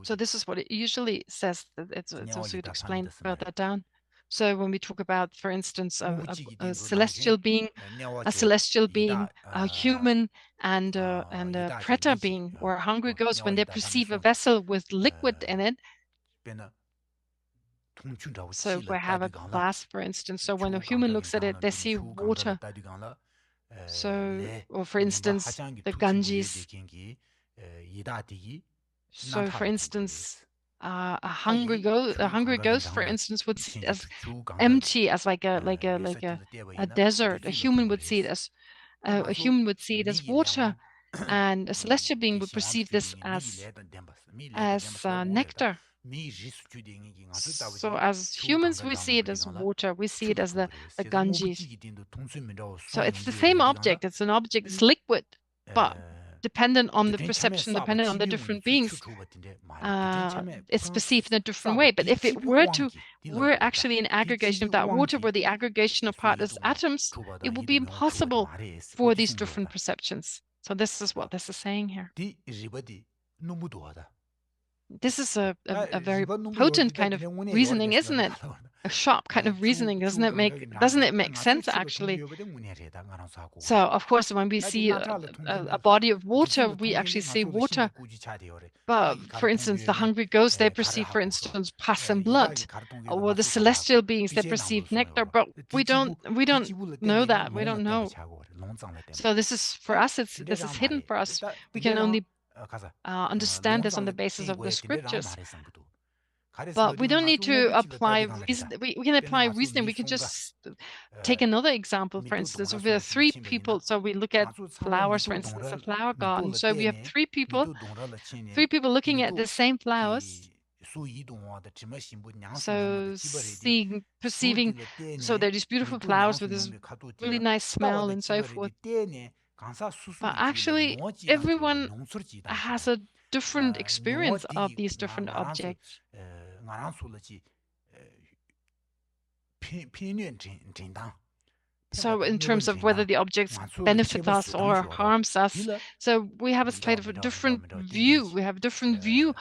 [SPEAKER 1] So this is what it usually says. It's also explained further down. So when we talk about, for instance, a celestial being, a human, and a preta being or a hungry ghost, when they perceive a vessel with liquid in it. So if we have a glass, for instance, so when a human looks at it, they see water. So, or for instance, the Ganges. So, for instance, a hungry ghost, for instance, would see it as empty, as like a desert. A human would see it as water, and a celestial being would perceive this as nectar. So as humans, we see it as water. We see it as the Ganges. So it's the same object. It's an object. It's liquid, but dependent on the perception, dependent on the different beings, it's perceived in a different way. But if it were actually an aggregation of that water, were the aggregation of partless atoms, it would be impossible for these different perceptions. So this is what this is saying here. This is a very potent kind of reasoning, isn't it? A sharp kind of reasoning. Doesn't it make sense, actually? So, of course, when we see a body of water, we actually see water. But, for instance, the hungry ghosts, they perceive, for instance, pus and blood. Or the celestial beings, they perceive nectar. But we don't know that. We don't know. So this is, for us, this is hidden for us. We can only understand this on the basis of the scriptures. But we don't need to apply reason. We can apply reasoning. We can just take another example. For instance, if there are three people, so we look at flowers, for instance, a flower garden. So we have three people looking at the same flowers. So perceiving, so there are these beautiful flowers with this really nice smell and so forth. But actually, everyone has a different experience of these different objects. So in terms of whether the objects benefit us or harms us, so we have a slight of a different view. We have a different view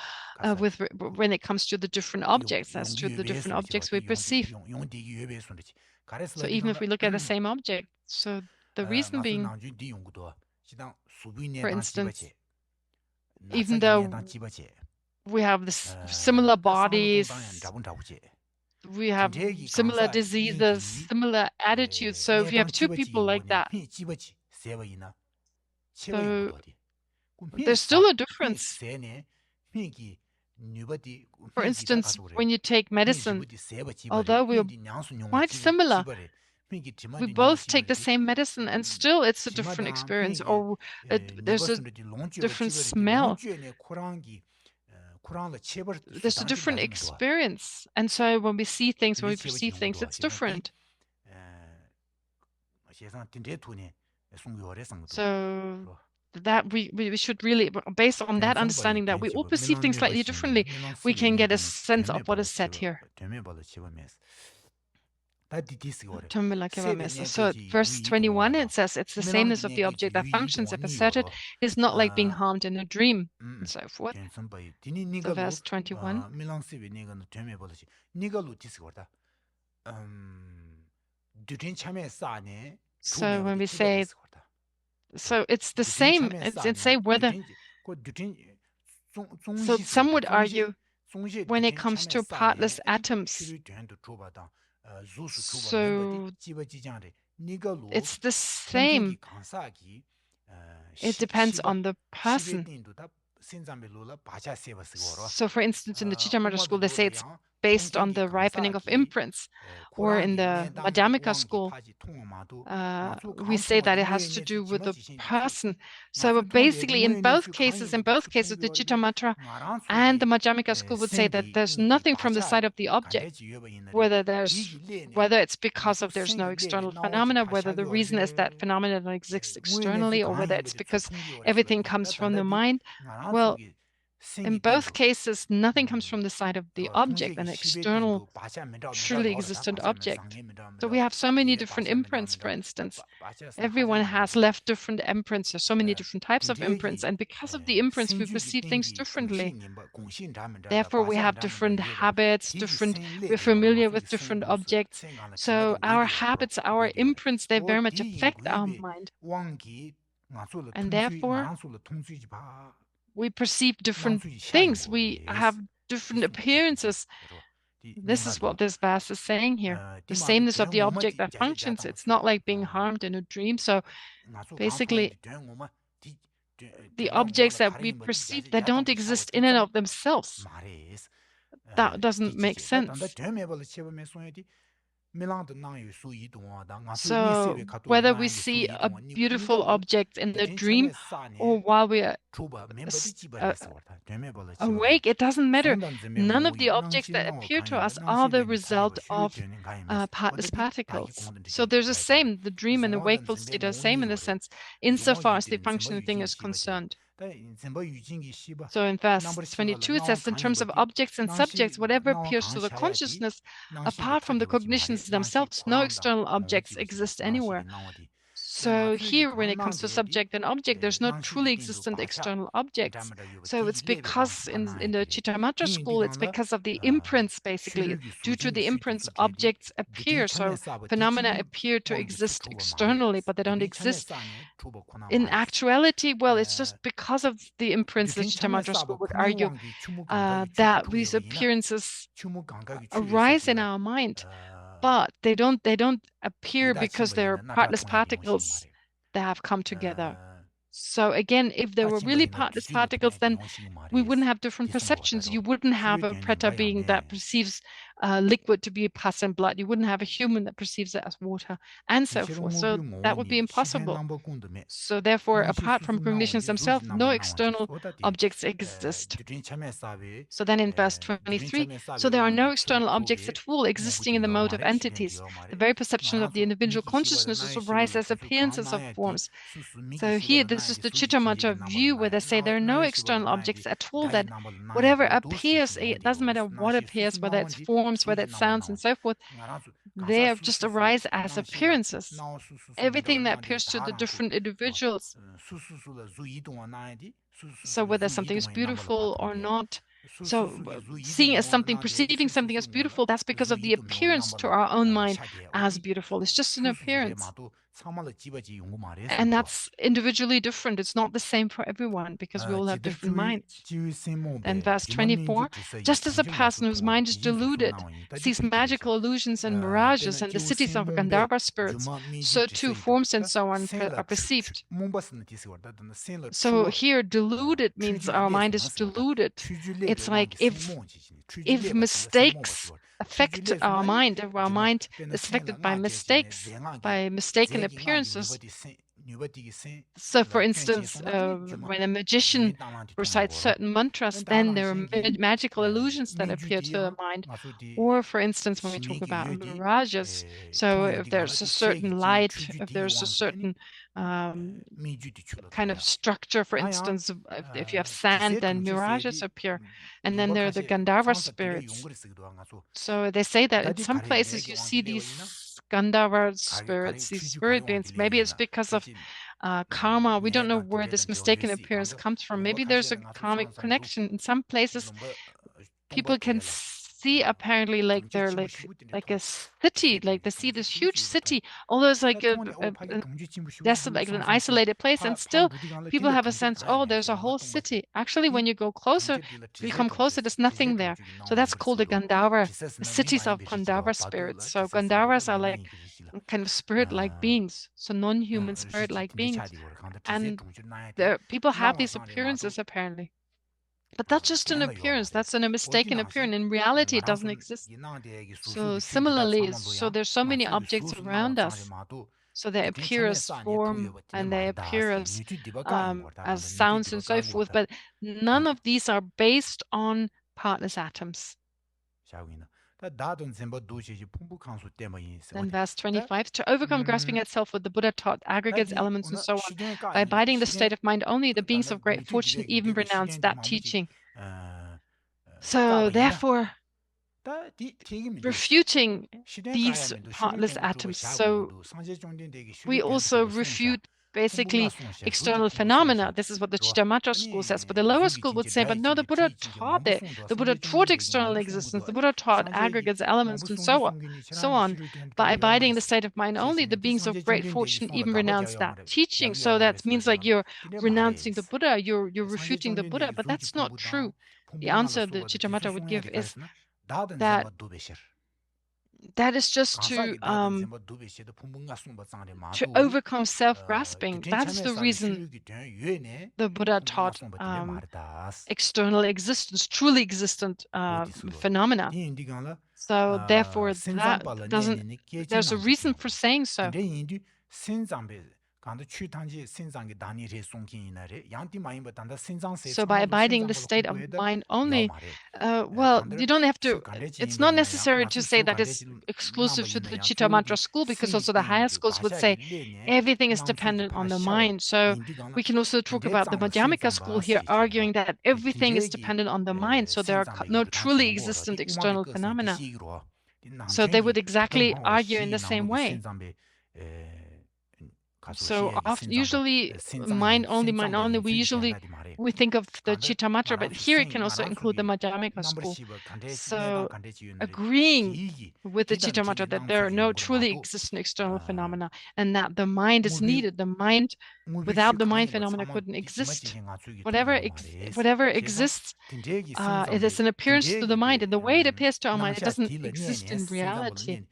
[SPEAKER 1] when it comes to the different objects, as to the different objects we perceive. So even if we look at the same object, so the reason being, for instance, even though we have this similar bodies, we have similar diseases, similar attitudes. So if you have two people like that, so there's still a difference. For instance, when you take medicine, although we're quite similar, we both take the same medicine and still it's a different experience, or there's a different smell. There's a different experience. And so when we see things, when we perceive things, it's different. So that we should really, based on that understanding that we all perceive things slightly differently, we can get a sense of what is said here. So verse 21, it says, it's the sameness of the object that functions if asserted is not like being harmed in a dream, and so forth. So verse 21. So when we say, so it's the same, it's say whether, so some would argue when it comes to partless atoms, so it's the same. It depends on the person. So for instance, in the Chittamatra school, they say it's based on the ripening of imprints, or in the Madhyamika school, we say that it has to do with the person. So basically, in both cases, the Chittamatra and the Madhyamika school would say that there's nothing from the side of the object, whether it's because of there's no external phenomena, whether the reason is that phenomena don't exist externally, or whether it's because everything comes from the mind. Well, in both cases, nothing comes from the side of the object, an external, truly existent object. So we have so many different imprints, for instance. Everyone has left different imprints. There's so many different types of imprints. And because of the imprints, we perceive things differently. Therefore, we have different habits, we're familiar with different objects. So our habits, our imprints, they very much affect our mind. And therefore, we perceive different things. We have different appearances. This is what this verse is saying here. The sameness of the object that functions. It's not like being harmed in a dream. So basically, the objects that we perceive, they don't exist in and of themselves. That doesn't make sense. So whether we see a beautiful object in the dream or while we are awake, it doesn't matter. None of the objects that appear to us are the result of partless particles. So there's the same. The dream and the wakeful state are the same in the sense, insofar as the functioning thing is concerned. So in verse 22, it says, in terms of objects and subjects, whatever appears to the consciousness, apart from the cognitions themselves, no external objects exist anywhere. So here, when it comes to subject and object, there's no truly existent external objects. So it's because in the Chittamatra school, it's because of the imprints, basically. Due to the imprints, objects appear. So phenomena appear to exist externally, but they don't exist. In actuality, well, it's just because of the imprints that Chittamatra school would argue that these appearances arise in our mind. But they don't appear because they're partless particles that have come together. So again, if there were really partless particles, then we wouldn't have different perceptions. You wouldn't have a preta being that perceives liquid to be pus and blood. You wouldn't have a human that perceives it as water, and so forth. So that would be impossible. So therefore, apart from cognitions themselves, no external objects exist. So then in verse 23, so there are no external objects at all existing in the mode of entities. The very perception of the individual consciousness arises as appearances of forms. So here, this is the Chittamatra view, where they say there are no external objects at all, that whatever appears, it doesn't matter what appears, whether it's forms, whether it's sounds, and so forth, they just arise as appearances. Everything that appears to the different individuals. So whether something is beautiful or not, so seeing as something, perceiving something as beautiful, that's because of the appearance to our own mind as beautiful. It's just an appearance. And that's individually different. It's not the same for everyone because we all have different minds. And verse 24, just as a person whose mind is deluded sees magical illusions and mirages and the cities of Gandharva spirits, so too forms and so on are perceived. So here, deluded means our mind is deluded. It's like if mistakes affect our mind, if our mind is affected by mistakes, by mistaken appearances. So, for instance, when a magician recites certain mantras, then there are magical illusions that appear to the mind. Or, for instance, when we talk about mirages, so if there's a certain light, if there's a certain kind of structure, for instance, if you have sand, then mirages appear. And then there are the Gandharva spirits. So they say that in some places you see these Gandharva spirits, these spirit beings. Maybe it's because of karma. We don't know where this mistaken appearance comes from. Maybe there's a karmic connection. In some places, people can see apparently like they're like a city, like they see this huge city, although it's like that's like an isolated place, and still people have a sense, oh, there's a whole city. Actually, when you go closer, you come closer, there's nothing there. So that's called the Gandharva, the cities of Gandharva spirits. So Gandharvas are like kind of spirit-like beings, so non-human spirit-like beings, and people have these appearances apparently. But that's just an appearance. That's a mistaken appearance. In reality, it doesn't exist. So similarly, so there's so many objects around us. So they appear as form and they appear as sounds and so forth. But none of these are based on partless atoms. Then verse 25, to overcome grasping itself with the Buddha taught aggregates, elements, and so on. By abiding the state of mind only, the beings of great fortune even renounce that teaching. So therefore, refuting these partless atoms. So we also refute basically external phenomena. This is what the Chittamatra school says. But the lower school would say, but no, the Buddha taught it. The Buddha taught external existence. The Buddha taught aggregates, elements, and so on. By abiding in the state of mind only, the beings of great fortune even renounce that teaching. So that means like you're renouncing the Buddha, you're refuting the Buddha, but that's not true. The answer the Chittamatra would give is that is just to overcome self-grasping. That's the reason the Buddha taught external existence, truly existent phenomena. So therefore, that doesn't. There's a reason for saying so. So by abiding in the state of mind only, well, you don't have to, it's not necessary to say that it's exclusive to the Chittamatra school, because also the higher schools would say everything is dependent on the mind. So we can also talk about the Madhyamika school here, arguing that everything is dependent on the mind. So there are no truly existent external phenomena. So they would exactly argue in the same way. So usually mind only, we think of the Chittamatra, but here it can also include the Madhyamika school. So agreeing with the Chittamatra that there are no truly existent external phenomena and that the mind is needed. The mind, without the mind, phenomena couldn't exist. Whatever exists, it is an appearance to the mind, and the way it appears to our mind, it doesn't exist in reality.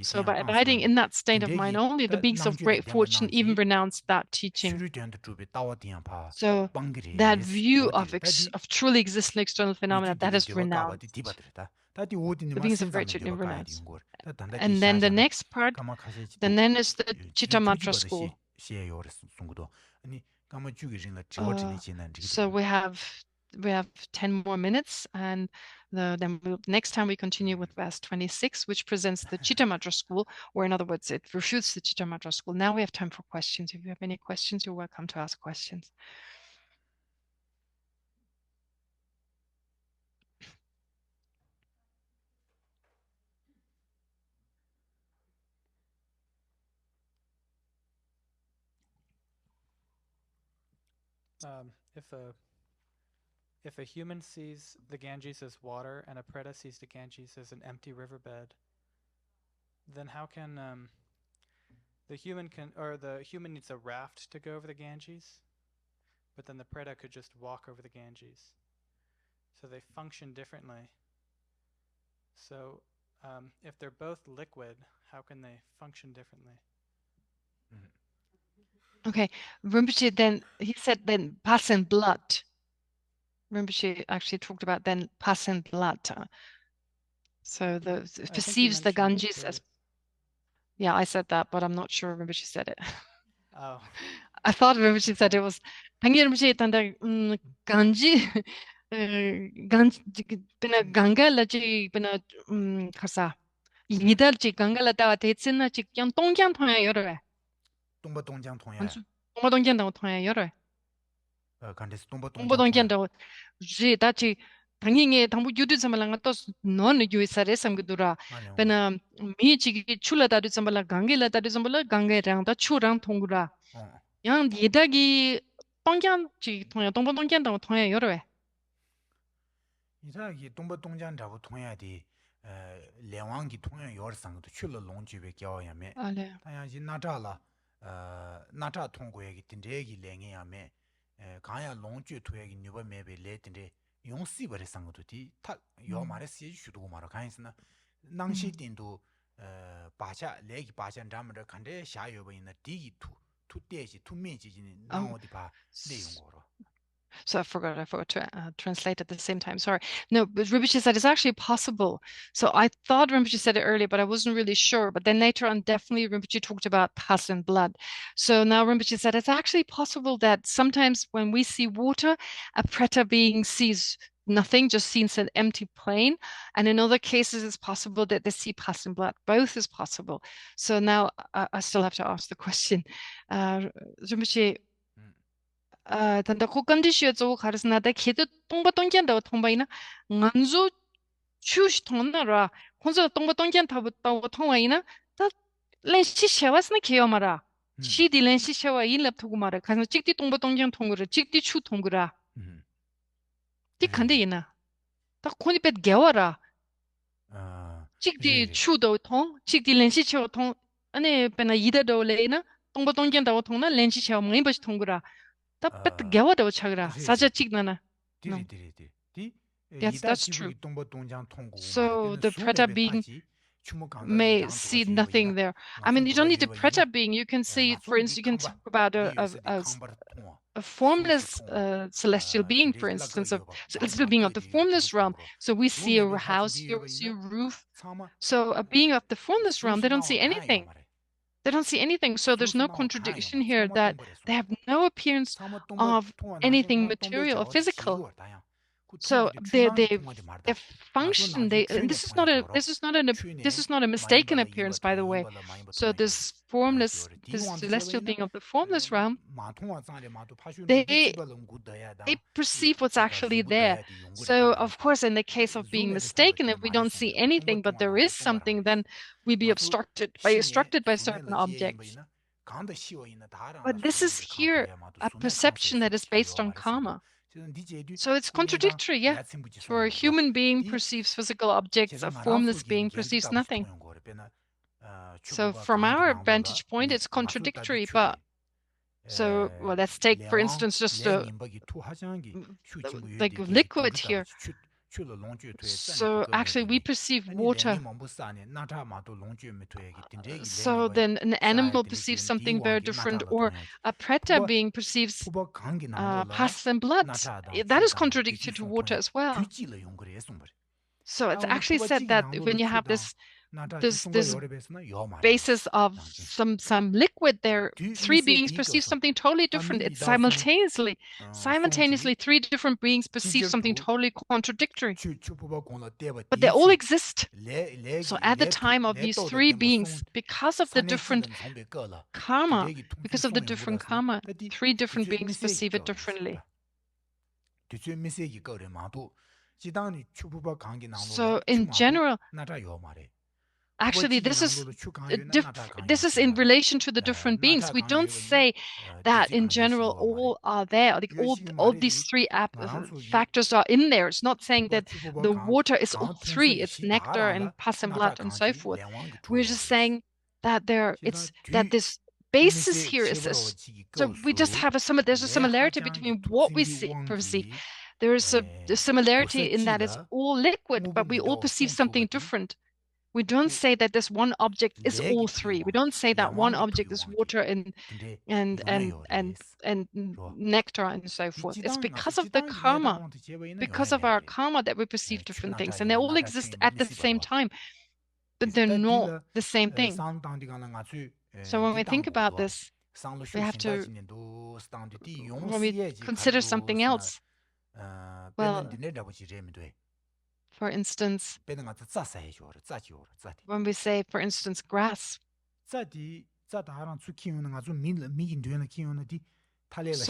[SPEAKER 1] So by abiding in that state of mind only, the beings of great fortune even renounce that teaching. So that view of truly existing external phenomena, that is renounced. The beings of great fortune renounce. And then the next part, then is the Chittamatra school. So we have 10 more minutes, and then next time we continue with verse 26, which presents the Chittamatra school, or in other words, it refutes the Chittamatra school. Now we have time for questions. If you have any questions, you're welcome to ask questions.
[SPEAKER 4] If a human sees the Ganges as water and a preta sees the Ganges as an empty riverbed, then how can the human needs a raft to go over the Ganges, but then the preta could just walk over the Ganges. So they function differently. So if they're both liquid, how can they function differently?
[SPEAKER 1] Okay, Rinpoche then, he said then pus and blood. Rinpoche actually talked about then pus and blood. So perceives the Ganges as... Yeah, I said that, but I'm not sure Rinpoche said it.
[SPEAKER 4] Oh.
[SPEAKER 1] I thought Rinpoche said it was... Ganji... Bina Ganga la chi bina khasa yidal chi Ganga la ta te tsin na chi kyang tongkyang thoya yore. Tongba tongkyang da thoya yore. Tongba tongkyang da ji da chi tangi nge tangbu yudu samala nga to non yu sare samgudura bina mi chi chula da du samala Gangi la da du samala Ganga rang da chu rang thongura. Yang yidagi tongkyang chi thoya tongba tongkyang da thoya yore.
[SPEAKER 3] 이사기 동바 동장 잡고 통야디 레왕기 통야 요르상도 출로 롱주베 겨야메 다야지 나자라 나자 통고에기 딘데기 랭이야메 가야 롱주 토야기 뉴바메베 레딘데 용시버레 상도디 타 요마레 시주도 마라 가인스나 낭시딘도 바샤 레기 바샤 잠르 간데 샤요베이나 디기 투데지 투메지진 나오디바 내용거로.
[SPEAKER 1] So I forgot to translate at the same time. Sorry. No, but Rinpoche said it's actually possible. So I thought Rinpoche said it earlier, but I wasn't really sure. But then later on, definitely Rinpoche talked about pus and blood. So now Rinpoche said it's actually possible that sometimes when we see water, a preta being sees nothing, just sees an empty plain. And in other cases, it's possible that they see pus and blood. Both is possible. So now I still have to ask the question. Rinpoche, tanda ko condition zo kharsna da khedo tongba tongkyan da thongbaina nganzo chush thonna ra khonzo tongba tongkyan thabu taw thongbaina ta len shi shewasna kheyomara 치디 렌시체와 인랍 토고 말아. 가서 찍디 동보 동장 통그라. 찍디 추 통그라. 디 간데 이나. 딱 코니 뱃 개와라. 찍디 추도 통, 찍디 렌시체와 통. 아니 베나 이다도 레나. 동보 동장 다고 통나 렌시체와 뭐 임버시 통그라. 딱 뱃 개와도 차그라. 사자 찍나나. No. Yes, that's true. So the preta being may see nothing there. I mean, you don't need the preta being. You can see, for instance, you can talk about a formless celestial being, for instance, a celestial being of the formless realm. So we see a house here, we see a roof. So a being of the formless realm, they don't see anything. They don't see anything. So there's no contradiction here that they have no appearance of anything material or physical. So they function. And this is not a mistaken appearance, by the way. So this formless, this celestial being of the formless realm, they perceive what's actually there. So of course, in the case of being mistaken, if we don't see anything, but there is something, then we be obstructed by certain objects. But this is here a perception that is based on karma. So it's contradictory, yeah. For a human being perceives physical objects, a formless being perceives nothing. So from our vantage point, it's contradictory, but so, well, let's take, for instance, just like liquid here. So actually we perceive water. So then an animal perceives something very different, or a preta being perceives pus and blood. That is contradictory to water as well. So it's actually said that when you have this basis of some liquid there, three beings perceive something totally different. It's simultaneously three different beings perceive something totally contradictory, but they all exist. So at the time of these three beings, because of the different karma, three different beings perceive it differently. So in general, actually, this is in relation to the different beings. We don't say that in general all are there. Like all these three factors are in there. It's not saying that the water is all three. It's nectar and pus and blood and so forth. We're just saying that this basis here is this. So we just have there's a similarity between what we perceive. There is a similarity in that it's all liquid, but we all perceive something different. We don't say that this one object is all three. We don't say that one object is water and nectar and so forth. It's because of the karma, because of our karma, that we perceive different things, and they all exist at the same time, but they're not the same thing. So when we think about this, we have to, when we consider something else, well, for instance, when we say, for instance, grass. So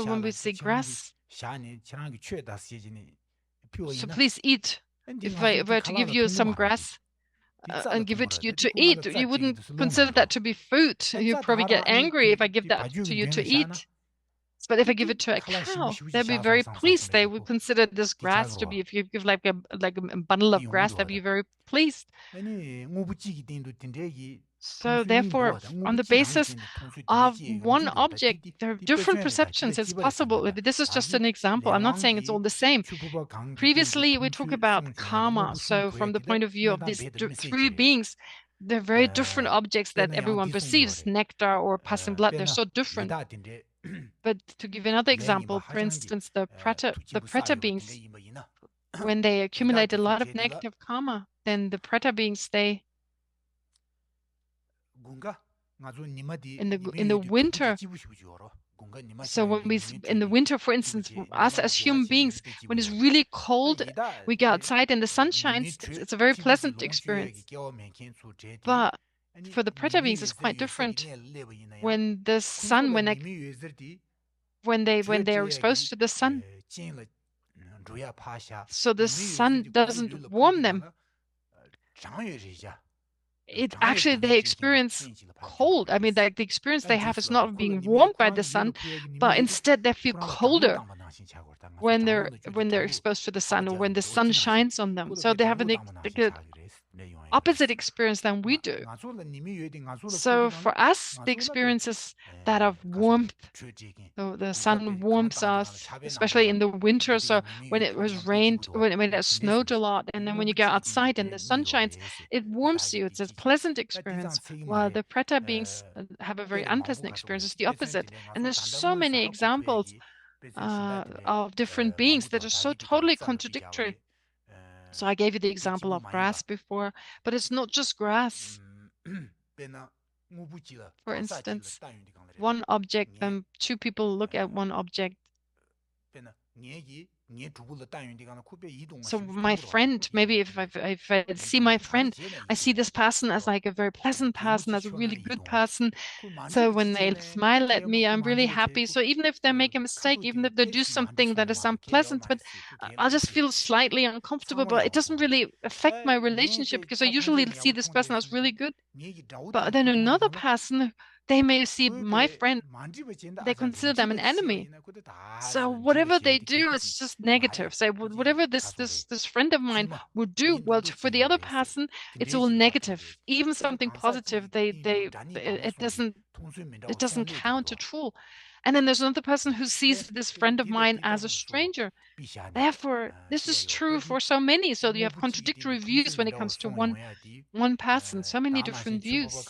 [SPEAKER 1] when we say grass, so please eat. If I were to give you some grass and give it to you to eat, you wouldn't consider that to be food. You'd probably get angry if I give that to you to eat. But if I give it to a cow, they'll be very pleased. They would consider this grass to be, if you give like a bundle of grass, they'll be very pleased. So therefore, on the basis of one object, there are different perceptions. It's possible. This is just an example. I'm not saying it's all the same. Previously, we talked about karma. So from the point of view of these three beings, they're very different objects that everyone perceives, nectar or pus and blood. They're so different. But to give another example, for instance, the preta beings, when they accumulate a lot of negative karma, then the preta beings, they in the winter. So when in the winter, for instance, us as human beings, when it's really cold, we go outside and the sun shines. It's a very pleasant experience. But for the preta beings, it's quite different. When the sun, when they are exposed to the sun, so the sun doesn't warm them. it actually they experience cold. I mean, like the experience they have is not being warmed by the sun, but instead they feel colder when they're exposed to the sun or when the sun shines on them. So they have an opposite experience than we do. So for us, the experience is that of warmth. So the sun warms us, especially in the winter. So when it was rained, when it snowed a lot, and then when you go outside and the sun shines, it warms you. It's a pleasant experience. While the Preta beings have a very unpleasant experience. It's the opposite. And there's so many examples of different beings that are so totally contradictory. So I gave you the example of grass before, but it's not just grass. For instance, one object, then two people look at one object. So my friend, maybe if I see my friend, I see this person as like a very pleasant person, as a really good person. So when they smile at me, I'm really happy. So even if they make a mistake, even if they do something that is unpleasant, but I'll just feel slightly uncomfortable, but it doesn't really affect my relationship because I usually see this person as really good. But then another person, they may see my friend, they consider them an enemy. So whatever they do, it's just negative. So whatever this friend of mine would do, well, for the other person, it's all negative. Even something positive, it doesn't count at all. And then there's another person who sees this friend of mine as a stranger. Therefore, this is true for so many. So you have contradictory views when it comes to one person, so many different views.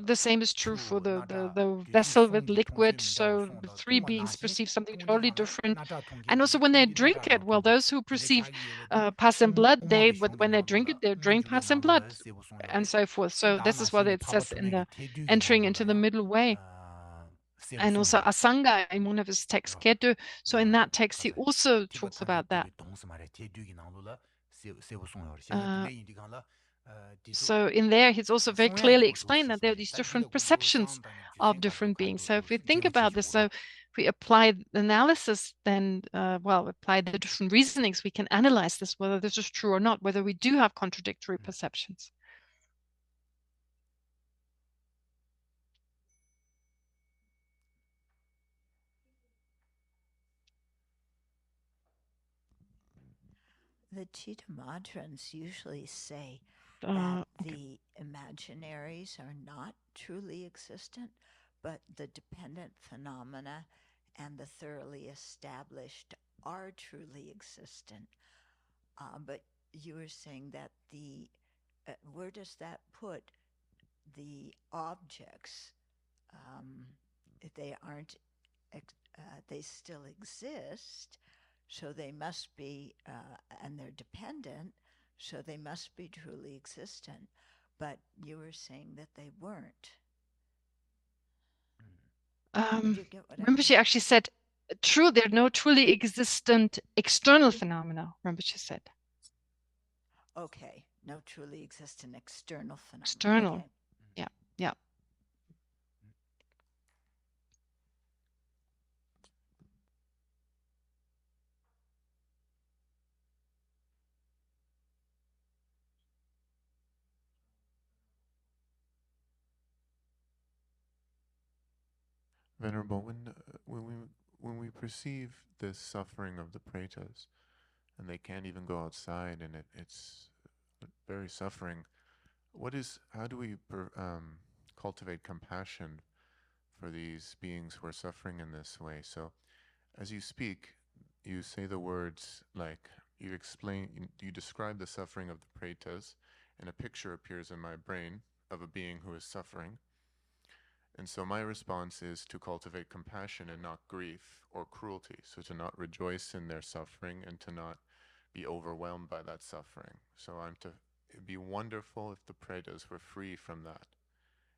[SPEAKER 1] The same is true for the vessel with liquid. So the three beings perceive something totally different. And also when they drink it, well, those who perceive pus and blood, when they drink it, they drink pus and blood, and so forth. So this is what it says in the entering into the middle way. And also Asanga in one of his texts, Ketu. So in that text, he also talks about that. So in there, he's also very clearly explained that there are these different perceptions of different beings. So if we think about this, so if we apply the analysis, then, apply the different reasonings, we can analyze this, whether this is true or not, whether we do have contradictory perceptions.
[SPEAKER 5] The Chitta Madrons usually say that the imaginaries are not truly existent, but the dependent phenomena and the thoroughly established are truly existent. But you were saying that where does that put the objects? They aren't, they still exist. So they must be, and they're dependent, so they must be truly existent. But you were saying that they weren't.
[SPEAKER 1] Rinpoche actually said, true, there are no truly existent external phenomena, Rinpoche said.
[SPEAKER 5] Okay, no truly existent external phenomena.
[SPEAKER 1] External,
[SPEAKER 5] okay.
[SPEAKER 1] Yeah.
[SPEAKER 6] Venerable, when we perceive this suffering of the pretas, and they can't even go outside, and it's very suffering, how do we cultivate compassion for these beings who are suffering in this way? So, as you speak, you say the words like you describe the suffering of the pretas, and a picture appears in my brain of a being who is suffering. And so my response is to cultivate compassion and not grief or cruelty. So to not rejoice in their suffering and to not be overwhelmed by that suffering. So it'd be wonderful if the pretas were free from that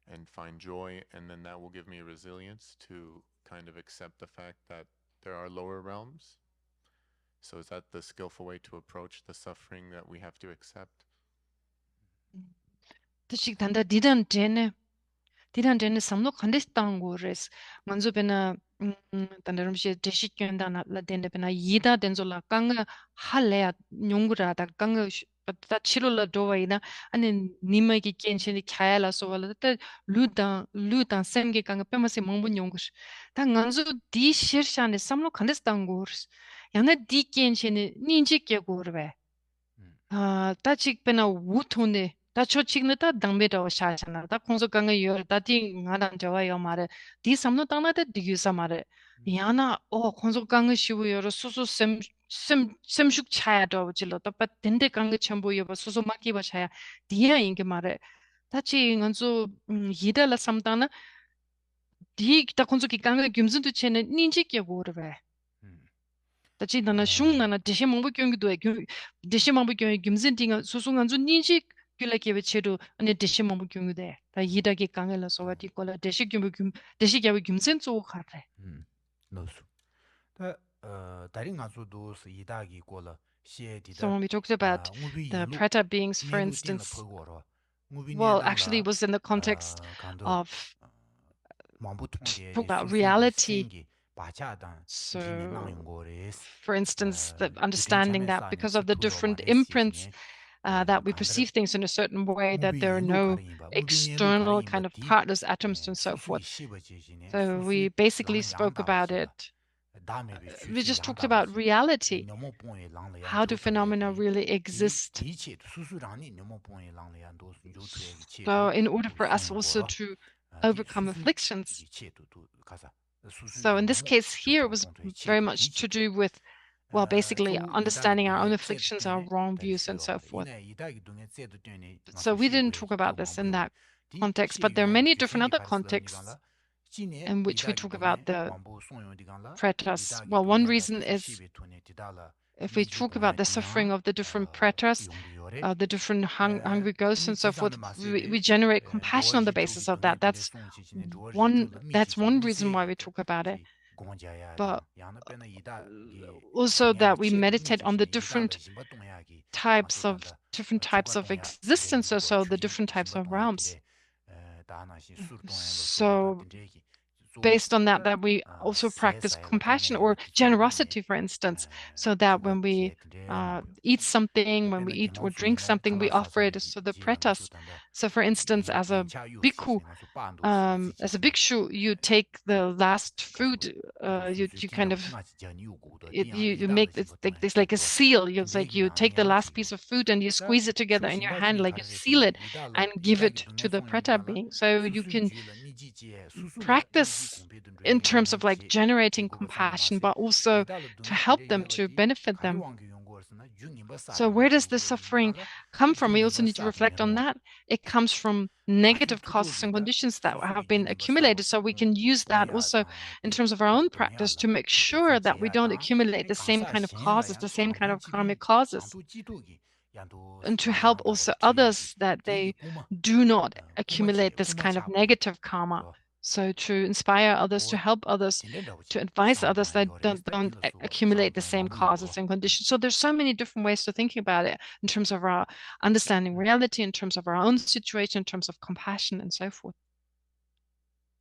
[SPEAKER 6] and find joy, and then that will give me resilience to kind of accept the fact that there are lower realms. So is that the skillful way to approach the suffering that we have to accept?
[SPEAKER 1] 디단데는 samlo khandis tango res manzo bena tandarum she deshik yenda na la dende bena yida denzo la kanga halya nyungura da kanga but that chilula doina and nimagi kenchini kayala so wala that ludan semge kanga pemasi mongbu nyongus ta nganzu di shirshane samlo khandes tangurs yana di kenchini ninji ke gorwe ta chik pena wutune ta chochik ta dangbe da shashana ta khonzo kanga yor ta ti ngadan jawa yo mare di samlo tangna de digyu samare yana khonzo kanga shibu yor susu semshuk chaya do jilo to but dende kanga chambu yo susu maki ba chaya dia inge mare ta chi nganzo yida la samtana di ta khonzo ki kanga gyumzun tu chene ninji ke gorwe 다치 나나 슝나나 대시 몽부 경기도 대시 몽부 경기 김진딩 소송한 준 니지 귤레케베 체도 아니 대시 몽부 경기대 다 이다게 강엘라 소와티 콜라 대시 경부 대시 경부 김진 쪽 하래
[SPEAKER 3] 노수 다른 가수도 이다기 콜라 시에디다
[SPEAKER 1] So when we talked about the preta beings, for instance, well, actually it was in the context of about reality. So, for instance, the understanding that because of the different imprints that we perceive things in a certain way, that there are no external kind of partless atoms and so forth. So we basically spoke about it. We just talked about reality. How do phenomena really exist? So in order for us also to overcome afflictions. So in this case here, it was very much to do with, well, basically understanding our own afflictions, our wrong views, and so forth. So we didn't talk about this in that context, but there are many different other contexts in which we talk about the pretas. Well, one reason is if we talk about the suffering of the different pretas, the different hungry ghosts and so forth, we generate compassion on the basis of that. That's one reason why we talk about it. But also that we meditate on the different types of existence, or so the different types of realms. So based on that we also practice compassion or generosity, for instance, so that when we eat something, when we eat or drink something, we offer it to the pretas. So for instance, as a bhikkhu, as a bhikshu, you take the last food, you kind of you make this like a seal. It's like you take the last piece of food and you squeeze it together in your hand, like you seal it and give it to the preta being. So you can practice in terms of like generating compassion, but also to help them, to benefit them. So where does the suffering come from? We also need to reflect on that. It comes from negative causes and conditions that have been accumulated. So we can use that also in terms of our own practice to make sure that we don't accumulate the same kind of causes, the same kind of karmic causes. And to help also others that they do not accumulate this kind of negative karma. So to inspire others, to help others, to advise others that don't accumulate the same causes and conditions. So there's so many different ways to think about it in terms of our understanding reality, in terms of our own situation, in terms of compassion and so forth.